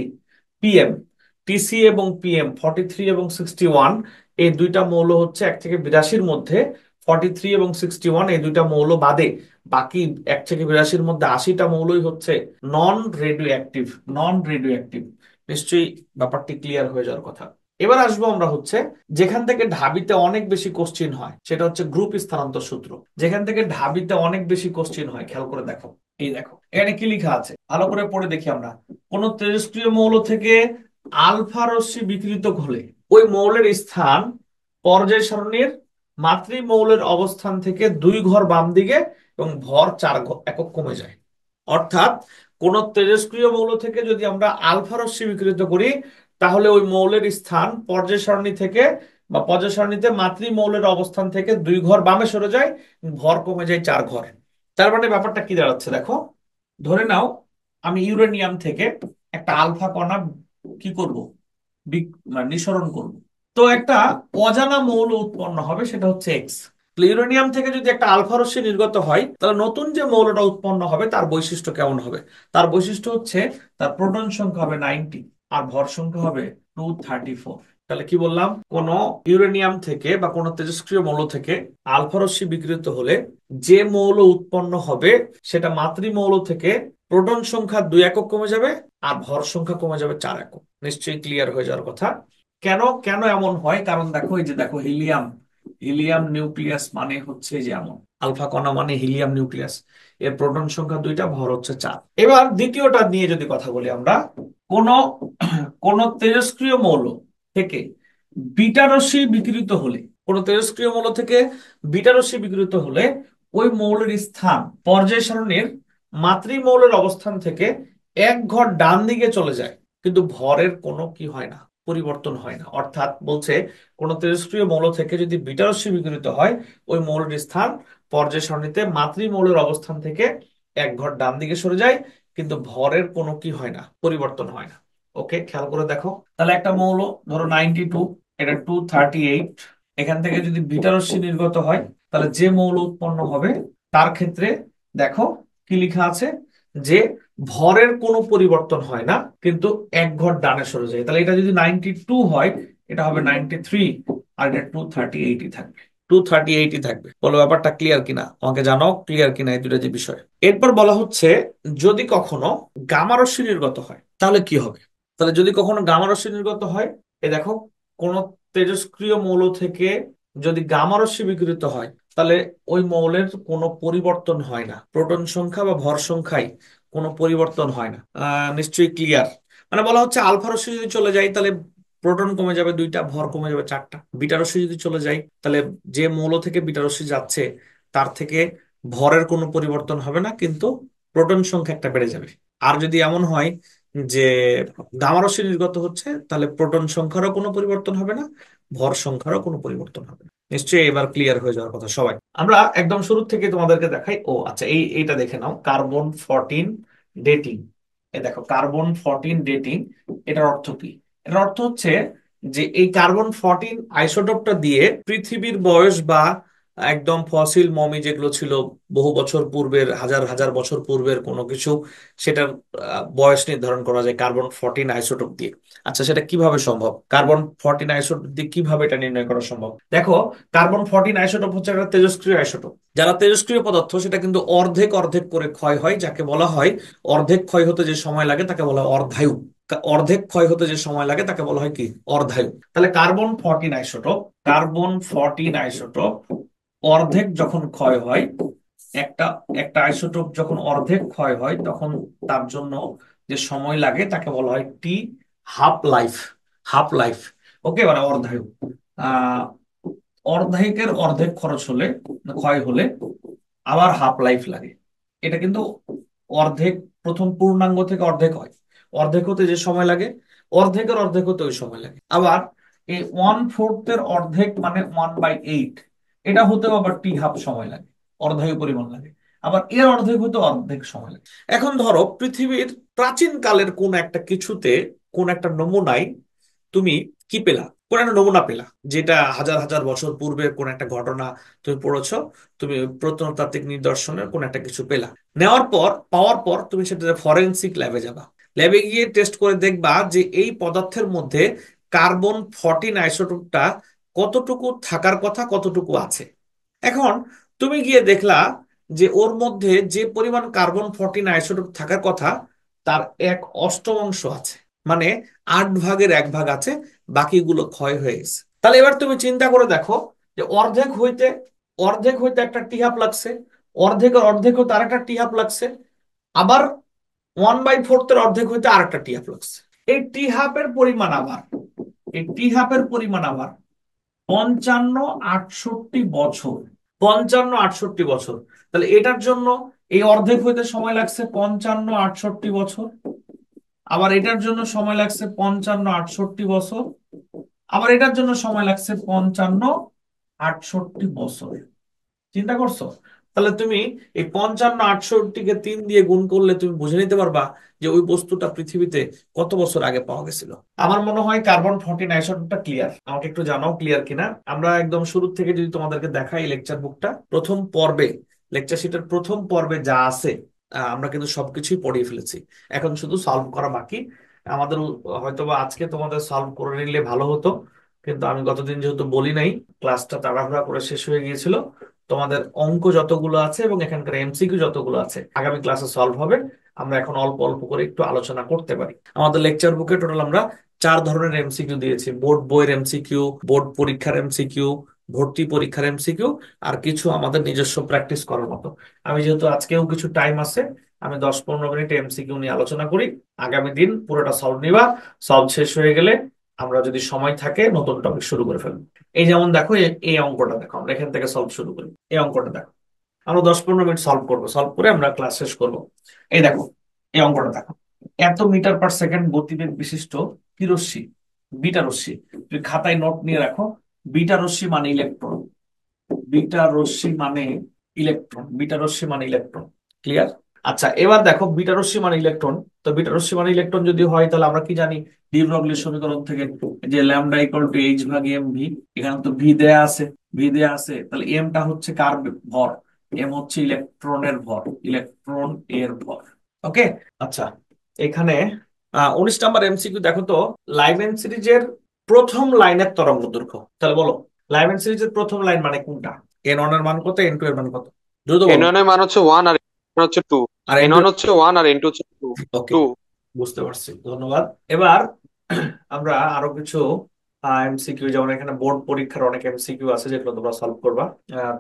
পিএম, টিসি এবং PM 43 এবং 61, এই দুইটা মৌল হচ্ছে 1 থেকে 82-র মধ্যে। 43 এবং 61 এই দুইটা মৌল বাদে বাকি 1 থেকে 82-র মধ্যে 80টা মৌলই হচ্ছে নন রেডিও অ্যাক্টিভ। নন রেডিও অ্যাক্টিভ। নিশ্চয়ই ব্যাপারটি ক্লিয়ার হয়ে যাওয়ার কথা। এবার আসবো আমরা হচ্ছে যেখান থেকে ঢাবিতে অনেক বেশি কোশ্চিন হয়, সেটা হচ্ছে গ্রুপ স্থানান্তর সূত্র। যেখান থেকে ঢাবিতে অনেক বেশি কোশ্চিন হয়, খেয়াল করে দেখো। এই দেখো এখানে কি লেখা আছে, ভালো করে পড়ে দেখি আমরা। কোন তেজস্ক্রিয় মৌল থেকে আলফা রশ্মি বিকিরিত হলে ওই মৌলের স্থান পর্যায় সারণীর মাতৃমৌলের অবস্থান থেকে 2 ঘর বাম দিকে এবং ভর 4 একক কমে যায়। অর্থাৎ কোন তেজস্ক্রিয় মৌল থেকে যদি আমরা আলফা রশ্মি বিকিরিত করি, তাহলে ওই মৌলের স্থান পর্যায় সারণী থেকে বা পর্যায় সারণীতে মাতৃমৌলের অবস্থান থেকে 2 ঘর বামে সরে যায়, ভর কমে যায় 4 ঘর। তার মানে ব্যাপারটা কি দাঁড়াচ্ছে দেখো, ধরে নাও আমি ইউরেনিয়াম থেকে একটা আলফা কণা কি করব, মানে নিঃসরণ করব। তো একটা অজানা মৌল উৎপন্ন হবে, সেটা হচ্ছে এক্স। ইউরেনিয়াম থেকে যদি একটা আলফা রশ্মি নির্গত হয়, তাহলে নতুন যে মৌলটা উৎপন্ন হবে তার বৈশিষ্ট্য কেমন হবে? তার বৈশিষ্ট্য হচ্ছে তার প্রোটন সংখ্যা হবে 90 আর ভর সংখ্যা হবে 234। তাহলে কি বললাম, কোন ইউরেনিয়াম থেকে বা কোন তেজস্ক্রিয় মৌল থেকে আলফা রশ্মি বিকৃত হলে যে মৌল উৎপন্ন হবে সেটা মাতৃমৌল থেকে প্রোটন সংখ্যা 2 একক কমে যাবে আর ভর সংখ্যা কমে যাবে 4 একক। নিশ্চয়ই ক্লিয়ার হয়ে যাওয়ার কথা। কেন কেন এমন হয়? কারণ দেখো, এই যে দেখো হিলিয়াম, হিলিয়াম নিউক্লিয়াস মানে হচ্ছে যেমন আলফা কণা মানে হিলিয়াম নিউক্লিয়াস, এর প্রোটন সংখ্যা 2টা, ভর হচ্ছে 4। এবার দ্বিতীয়টা নিয়ে যদি কথা বলি আমরা, কোন কোন তেজস্ক্রিয় মৌল থেকে বিটা রশ্মি বিকিরিত হলে, কোন তেজস্ক্রিয় মৌল থেকে বিটা রশ্মি বিকিরিত হলে ওই মৌলের স্থান পর্যায় সারণীর মাতৃমৌলের অবস্থান থেকে এক ঘর ডান দিকে চলে যায়, কিন্তু ভরের কোনো কি হয় না, পরিবর্তন হয় না। অর্থাৎ বলছে কোন তেজস্ক্রিয় মৌল থেকে যদি বিটা রশ্মি বিকিরিত হয়, ওই মৌলটির স্থান পর্যায় সারণীতে মাতৃমৌলের অবস্থান থেকে এক ঘর ডান দিকে সরে যায়, কিন্তু ভরের কোনো কি হয় না, পরিবর্তন হয় না। ওকে, খেয়াল করে দেখো। তাহলে একটা মৌল ধরো 92, এটা 238, এখান থেকে যদি বিটা রশ্মি নির্গত হয়, তাহলে যে মৌল উৎপন্ন হবে তার ক্ষেত্রে দেখো কি লেখা আছে, যে ভরের কোনো পরিবর্তন হয় না, কিন্তু এক ঘর ডানে সরে যায়। তাহলে এটা যদি 92 হয়, এটা হবে 93, আর এটা 238ই থাকবে, 238ই থাকবে। বলো ব্যাপারটা ক্লিয়ার কিনা, আমাকে জানাও ক্লিয়ার কিনা এই দুটো যে বিষয়। এরপর বলা হচ্ছে যদি কখনো গামা রশ্মি নির্গত হয় তাহলে কি হবে। তাহলে যদি কখনো গামা রশ্মি নির্গত হয়, এ দেখো কোন তেজস্ক্রিয় মৌল থেকে যদি গামা রশ্মি বিকিরিত হয়, তাহলে ওই মৌলের কোনো পরিবর্তন হয় না, প্রোটন সংখ্যা বা ভর সংখ্যায় কোনো পরিবর্তন হয় না। নিশ্চয়ই ক্লিয়ার। মানে বলা হচ্ছে আলফা রশ্মি যদি চলে যায়, তাহলে প্রোটন কমে যাবে দুইটা, ভর কমে যাবে চারটা। বিটা রশ্মি যদি চলে যায়, তাহলে যে মৌল থেকে বিটা রশ্মি যাচ্ছে তার থেকে ভরের কোনো পরিবর্তন হবে না, কিন্তু প্রোটন সংখ্যা একটা বেড়ে যাবে। আর যদি এমন হয় যে গামা রশ্মি নির্গত হচ্ছে, তাহলে প্রোটন সংখ্যারও কোনো পরিবর্তন হবে না, ভর সংখ্যারও কোনো পরিবর্তন হবে না। নিশ্চয়ই এবার ক্লিয়ার হয়ে যাওয়ার কথা সবাই। আমরা একদম শুরু থেকে তোমাদেরকে দেখাই। ও আচ্ছা, এইটা দেখে নাও, কার্বন 14 ডেটিং। এই দেখো কার্বন 14 ডেটিং, এটার অর্থ কি? এটার অর্থ হচ্ছে যে এই কার্বন 14 আইসোটোপটা দিয়ে পৃথিবীর বয়স বা একদম ফসিল মমি যেগুলো ছিল বহু বছর পূর্বের, হাজার হাজার বছর পূর্বের কোনো কিছু, সেটার বয়স নির্ধারণ করা যায় কার্বন 14 আইসোটোপ দিয়ে। আচ্ছা, সেটা কিভাবে সম্ভব? কার্বন 14 আইসোটোপ দিয়ে কিভাবে এটা নির্ণয় করা সম্ভব? দেখো, কার্বন 14 আইসোটোপ হচ্ছে একটা তেজস্ক্রিয় আইসোটোপ। যারা তেজস্ক্রিয় পদার্থ, সেটা কিন্তু অর্ধেক অর্ধেক করে ক্ষয় হয়, যাকে বলা হয় অর্ধেক ক্ষয় হতে যে সময় লাগে তাকে বলা হয় অর্ধায়ু। অর্ধেক ক্ষয় হতে যে সময় লাগে তাকে বলা হয় কি, অর্ধায়ু। তাহলে কার্বন 14 আইসোটোপ অর্ধেক যখন ক্ষয় হয়, একটা একটা আইসোটোপ যখন অর্ধেক ক্ষয় হয়, তখন তার জন্য যে সময় লাগে তাকে বলা হয় T, half life. Half life. Okay, মানে অর্ধায়ু। আহ অর্ধেকের অর্ধেক খরচ হলে, ক্ষয় হলে আবার হাফ লাইফ লাগে। এটা কিন্তু অর্ধেক, প্রথম পূর্ণাঙ্গ থেকে অর্ধেক হয়, অর্ধেক হতে যে সময় লাগে, অর্ধেকের অর্ধেক হতে ওই সময় লাগে। আবার এই 1/4 অর্ধেক মানে 1/8, এটা হতেও আবার টি হাফ সময় লাগে, অর্ধায়ু পরিমাণ লাগে। আবার এর অর্ধেক হতে অর্ধেক সময় লাগে। এখন ধরো পৃথিবীর প্রাচীন কালের কোন একটা কিছুতে, কোন একটা নমুনায় তুমি কি পেলা, কোন একটা নমুনা পেলা, যেটা হাজার হাজার বছর পূর্বের কোন একটা ঘটনা তুমি পড়েছো, তুমি প্রত্নতাত্ত্বিক নিদর্শনের কোন একটা কিছু পেলা। নেওয়ার পর, পাওয়ার পর তুমি সেটা ফরেনসিক ল্যাবে যাবা। ল্যাবে গিয়ে টেস্ট করে দেখবা যে এই পদার্থের মধ্যে কার্বন 14 আইসোটোপটা কতটুকু থাকার কথা, কতটুকু আছে। এখন তুমি গিয়ে দেখলা যে ওর মধ্যে যে পরিমাণ কার্বন 14 আইসোটোপ থাকার কথা, তার 1/8 আছে। মানে 8 ভাগের 1 ভাগ আছে, বাকিগুলো ক্ষয় হয়ে গেছে। তাহলে এবার তুমি চিন্তা করে দেখো যে অর্ধেক হইতে একটা টিহাপ লাগছে, অর্ধেকের অর্ধেক হইতে আরেকটা টিহাপ লাগছে, আবার 1/4 অর্ধেক হইতে আরেকটা টিহাপ লাগছে। এই টিহাপের পরিমাণ আবার, এই টিহাপের পরিমাণ আবার 55-68 বছর। 55-68 বছর। তাহলে এটার জন্য এই অর্ধেক হইতে সময় লাগছে 55-68 বছর, আবার এটার জন্য সময় লাগছে 55-68 বছর, আবার এটার জন্য সময় লাগছে 55-68 বছর। চিন্তা করছো? তাহলে তুমি এই 55-68-কে 3 দিয়ে গুণ করলে তুমি বুঝে নিতে পারবা যে ওই বস্তুটা পৃথিবীতে কত বছর আগে পাওয়া গেছিল। আমার মনে হয় কার্বন 14 আইসোটোপটা ক্লিয়ার। আমাকে একটু জানাও ক্লিয়ার কিনা। আমরা একদম শুরু থেকে যদি তোমাদেরকে দেখাই লেকচার বুকটা, প্রথম পর্বে, লেকচার শিটের প্রথম পর্বে যা আছে, আমরা কিন্তু সবকিছুই পড়িয়ে ফেলেছি। এখন শুধু সলভ করা বাকি আমাদের। হয়তোবা আজকে তোমাদের সলভ করে নিলে ভালো হতো, কিন্তু আমি গতদিন যেহেতু বলি নাই, ক্লাসটা তাড়াহুড়া করে শেষ হয়ে গিয়েছিল। তোমাদের অঙ্ক যতগুলো আছে এবং এখানকার এমসিকিউ যতগুলো আছে আগামী ক্লাসে সলভ হবে। আমরা এখন অল্প অল্প করে একটু আলোচনা করতে পারি। আমাদের লেকচার বুকে টোটাল আমরা 4 ধরনের এমসিকিউ দিয়েছি: বোর্ড বইয়ের এমসিকিউ, বোর্ড পরীক্ষার এমসিকিউ, ভর্তি পরীক্ষার এমসিকিউ, আর কিছু আমাদের নিজস্ব প্র্যাকটিস করার মতো। আমি যেহেতু আজকেও কিছু টাইম আছে, আমি 10-15 মিনিট এমসিকিউ নিয়ে আলোচনা করি। আগামী দিন পুরোটা সলভ নিবা। সলভ শেষ হয়ে গেলে আমরা যদি সময় থাকে নতুন টপিক শুরু করে ফেলবো। এই যেমন দেখো, এই অঙ্কটা দেখো, আমরা এখান থেকে সলভ শুরু করি। এই অঙ্কটা দেখো, আমরা 10-15 মিনিট সলভ করবো, সলভ করে আমরা ক্লাস শেষ করবো। এই দেখো, এই অঙ্কটা দেখো, এত মিটার পার সেকেন্ড গতিবেগ বিশিষ্ট কি রশ্মি, বিটা রশ্মি, তুমি খাতায় নোট নিয়ে রাখো। বিটা রশ্মি মানে ইলেকট্রন, বিটা রশ্মি মানে ইলেকট্রন, বিটা রশ্মি মানে ইলেকট্রন। ক্লিয়ার? আচ্ছা, এবার দেখো বিটা রশ্মি মানে ইলেকট্রন, তো বিটা রশ্মি মানে ইলেকট্রন যদি হয় তাহলে আমরা কি জানি ডি ব্রগলির সমীকরণ থেকে, যে ল্যামডা ইকুয়াল টু এইচ ভাগ এম ভি। এখানে তো ভি দেয়া আছে, ভি দেয়া আছে, তাহলে এমটা হচ্ছে কার ভর, এম হচ্ছে ইলেকট্রনের ভর, ইলেকট্রন এর ভর। ওকে। আচ্ছা, এখানে 19 নম্বর এমসিকিউ দেখো তো, লাইমেন সিরিজের প্রথম লাইনের তরঙ্গ দৈর্ঘ্য, তাহলে বলো লাইমেন সিরিজের প্রথম লাইন মানে কোনটা? এন ওয়ান এর মান কত, এন টু এর মান কত? দ্রুত এন বলো। ওয়ান এর মান হচ্ছে 1 আর N1 হচ্ছে 2। আর এন এন টু? ওয়ান হচ্ছে 1 আর N2 হচ্ছে 2। ওকে, 2। বুঝতে পারছি, ধন্যবাদ। এবার আমরা আরো কিছু এমসিকিউ, যেমন এখানে বোর্ড পরীক্ষার অনেক এমসিকিউ আছে যেগুলো তোমরা সলভ করবা।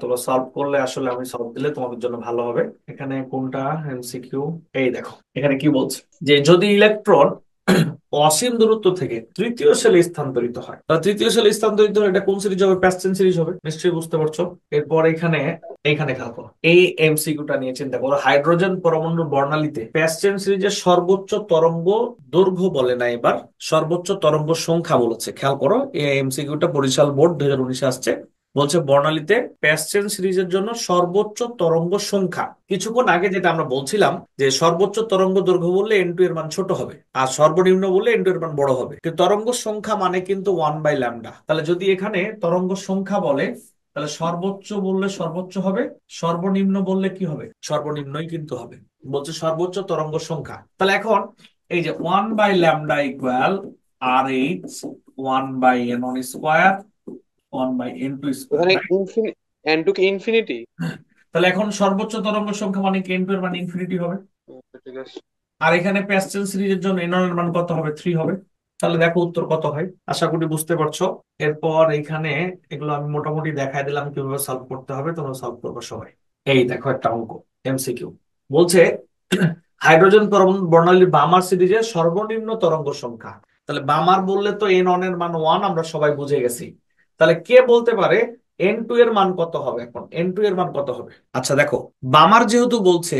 তোমরা সলভ করলে আসলে আমি সলভ দিলে তোমাদের জন্য ভালো হবে। এখানে কোনটা এমসিকিউ, এই দেখো এখানে কি বলছে, যে যদি ইলেকট্রন অসীম দূরত্ব থেকে তৃতীয় শেলে স্থানান্তরিত হয়, তাহলে তৃতীয় শেলে স্থানান্তরিত হলে এটা কোন সিরিজ হবে? প্যাসচেন সিরিজ হবে, নিশ্চয়ই বুঝতে পারছো। এরপর এখানে, এইখানে খেয়াল করো, এই এমসিকিউটা নিয়ে চিন্তা করো। হাইড্রোজেন পরমাণুর বর্ণালীতে প্যাসচেন সিরিজের সর্বোচ্চ তরঙ্গ দৈর্ঘ্য বলে না, এবার সর্বোচ্চ তরঙ্গ সংখ্যা বলেছে। খেয়াল করো, এই এমসিকিউটা বরিশাল বোর্ড 2019-এ আসছে। বলছে বর্ণালীতে প্যাসচেন সিরিজের জন্য সর্বোচ্চ তরঙ্গ সংখ্যা। কিছুক্ষণ আগে যেটা আমরা বলছিলাম যে সর্বোচ্চ তরঙ্গ দৈর্ঘ্য বললে এন টু এর মান ছোট হবে, আর সর্বনিম্ন বললে এন টু এর মান বড় হবে, কিন্তু তরঙ্গ সংখ্যা মানে কিন্তু 1/λ। তাহলে যদি এখানে তরঙ্গ সংখ্যা বলে, তাহলে সর্বোচ্চ বললে সর্বোচ্চ হবে, সর্বনিম্ন বললে কি হবে? সর্বনিম্নই কিন্তু হবে। বলছে সর্বোচ্চ তরঙ্গ সংখ্যা, তাহলে এখন এই যে 1/λ equal R H 1/n1 square 1/n2 square, ওখানে রাইট? N2 কি ইনফিনিটি? তাহলে এখন সর্বোচ্চ তরঙ্গ সংখ্যা মানে কি, n2 এর মান ইনফিনিটি হবে। ঠিক আছে। আর এখানে প্যাসকেল সিরিজের জন্য n1 এর মান কত হবে? 3 হবে। তাহলে দেখো উত্তর কত হয়, আশা করি বুঝতে পারছো। এরপর এখানে এগুলো আমি মোটামুটি দেখাই দিলাম কিভাবে সলভ করতে হবে, তোমরা সলভ করবে সবাই। এই দেখো একটা অঙ্ক, এমসিকিউ বলছে হাইড্রোজেন পরমাণু বর্ণালীর বামার সিরিজের সর্বনিম্ন তরঙ্গ সংখ্যা। তাহলে বামার বললে তো n1 এর মান 1, আমরা সবাই বুঝে গেছি। তাহলে কে বলতে পারে n2 এর মান কত হবে? এখন n2 এর মান কত হবে? আচ্ছা দেখো, বামার যেহেতু বলছে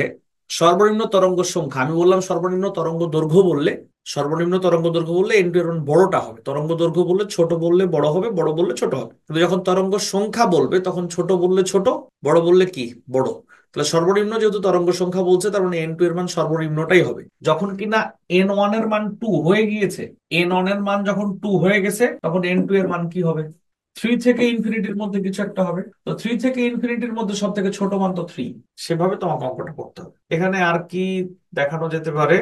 সর্বনিম্ন তরঙ্গ সংখ্যা, আমি বললাম সর্বনিম্ন তরঙ্গ দৈর্ঘ্য বললে, সর্বনিম্ন তরঙ্গ দৈর্ঘ্য বললে এন টু এর মান বড়টা হবে, তরঙ্গ দৈর্ঘ্য বললে ছোট বললে বড় হবে, বড় বললে ছোট হবে। কিন্তু যখন তরঙ্গ সংখ্যা বলবে তখন ছোট বললে ছোট, বড় বললে কি, বড়। তাহলে সর্বনিম্ন যেহেতু তরঙ্গ সংখ্যা বলছে, তার মানে এন টু এর মান সর্বনিম্নটাই হবে। যখন কিনা n1 এর মান 2 হয়ে গিয়েছে, n1 এর মান যখন 2 হয়ে গেছে, তখন n2 এর মান কি হবে? 3 থেকে ইনফিনিটির মধ্যে কিছু একটা হবে। তো 3 থেকে ইনফিনিটির মধ্যে সব থেকে ছোট মান তো 3। সেভাবে তোমাকে অঙ্কটা করতে হবে। এখানে আর কি দেখানো যেতে পারে?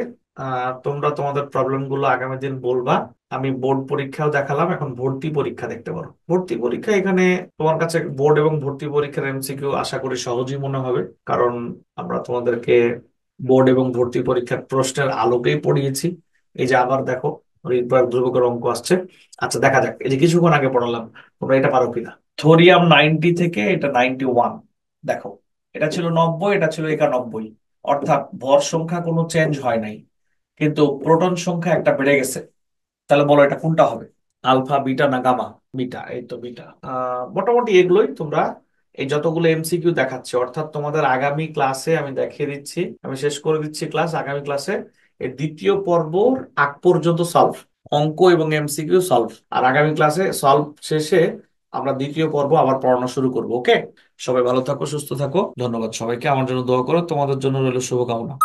তোমরা তোমাদের প্রবলেম গুলো আগামী দিন বলবা। আমি বোর্ড পরীক্ষাও দেখালাম, এখন ভর্তি পরীক্ষা দেখতে পারো। ভর্তি পরীক্ষা, এখানে তোমার কাছে বোর্ড এবং ভর্তি পরীক্ষার এমসিকিউ আশা করি সহজই মনে হবে, কারণ আমরা তোমাদেরকে বোর্ড এবং ভর্তি পরীক্ষার প্রশ্নের আলোকেই পড়িয়েছি। এই যে আবার দেখো, রিডবার ধ্রুবকের অঙ্ক আসছে। আচ্ছা দেখা যাক, এই যে কিছুক্ষণ আগে পড়ালাম, তোমরা এটা পারো কিনা। থোরিয়াম 90 থেকে এটা 91। দেখো, এটা ছিল 90, এটা ছিল 91, অর্থাৎ ভর সংখ্যা কোনো চেঞ্জ হয় নাই, কিন্তু প্রোটন সংখ্যা একটা বেড়ে গেছে। তাহলে বলো এটা কোনটা হবে? আলফা, বিটা না গামা? বিটা, এই তো বিটা। মোটামুটি এগুলোই তোমরা, এই যতগুলো এমসিকিউ দেখাচ্ছে, অর্থাৎ তোমাদের আগামী ক্লাসে আমি দেখিয়ে দিচ্ছি, আমি শেষ করে দিচ্ছি ক্লাস, আগামী ক্লাসে এই দ্বিতীয় পর্ব আগ পর্যন্ত সলভ, অঙ্ক এবং এমসিকিউ সলভ। আর আগামী ক্লাসে সলভ শেষে আমরা দ্বিতীয় পর্ব আবার পড়ানো শুরু করবো। ওকে, সবাই ভালো থাকো, সুস্থ থাকো, ধন্যবাদ সবাইকে, আমার জন্য দোয়া করো, তোমাদের জন্য রইল শুভকামনা।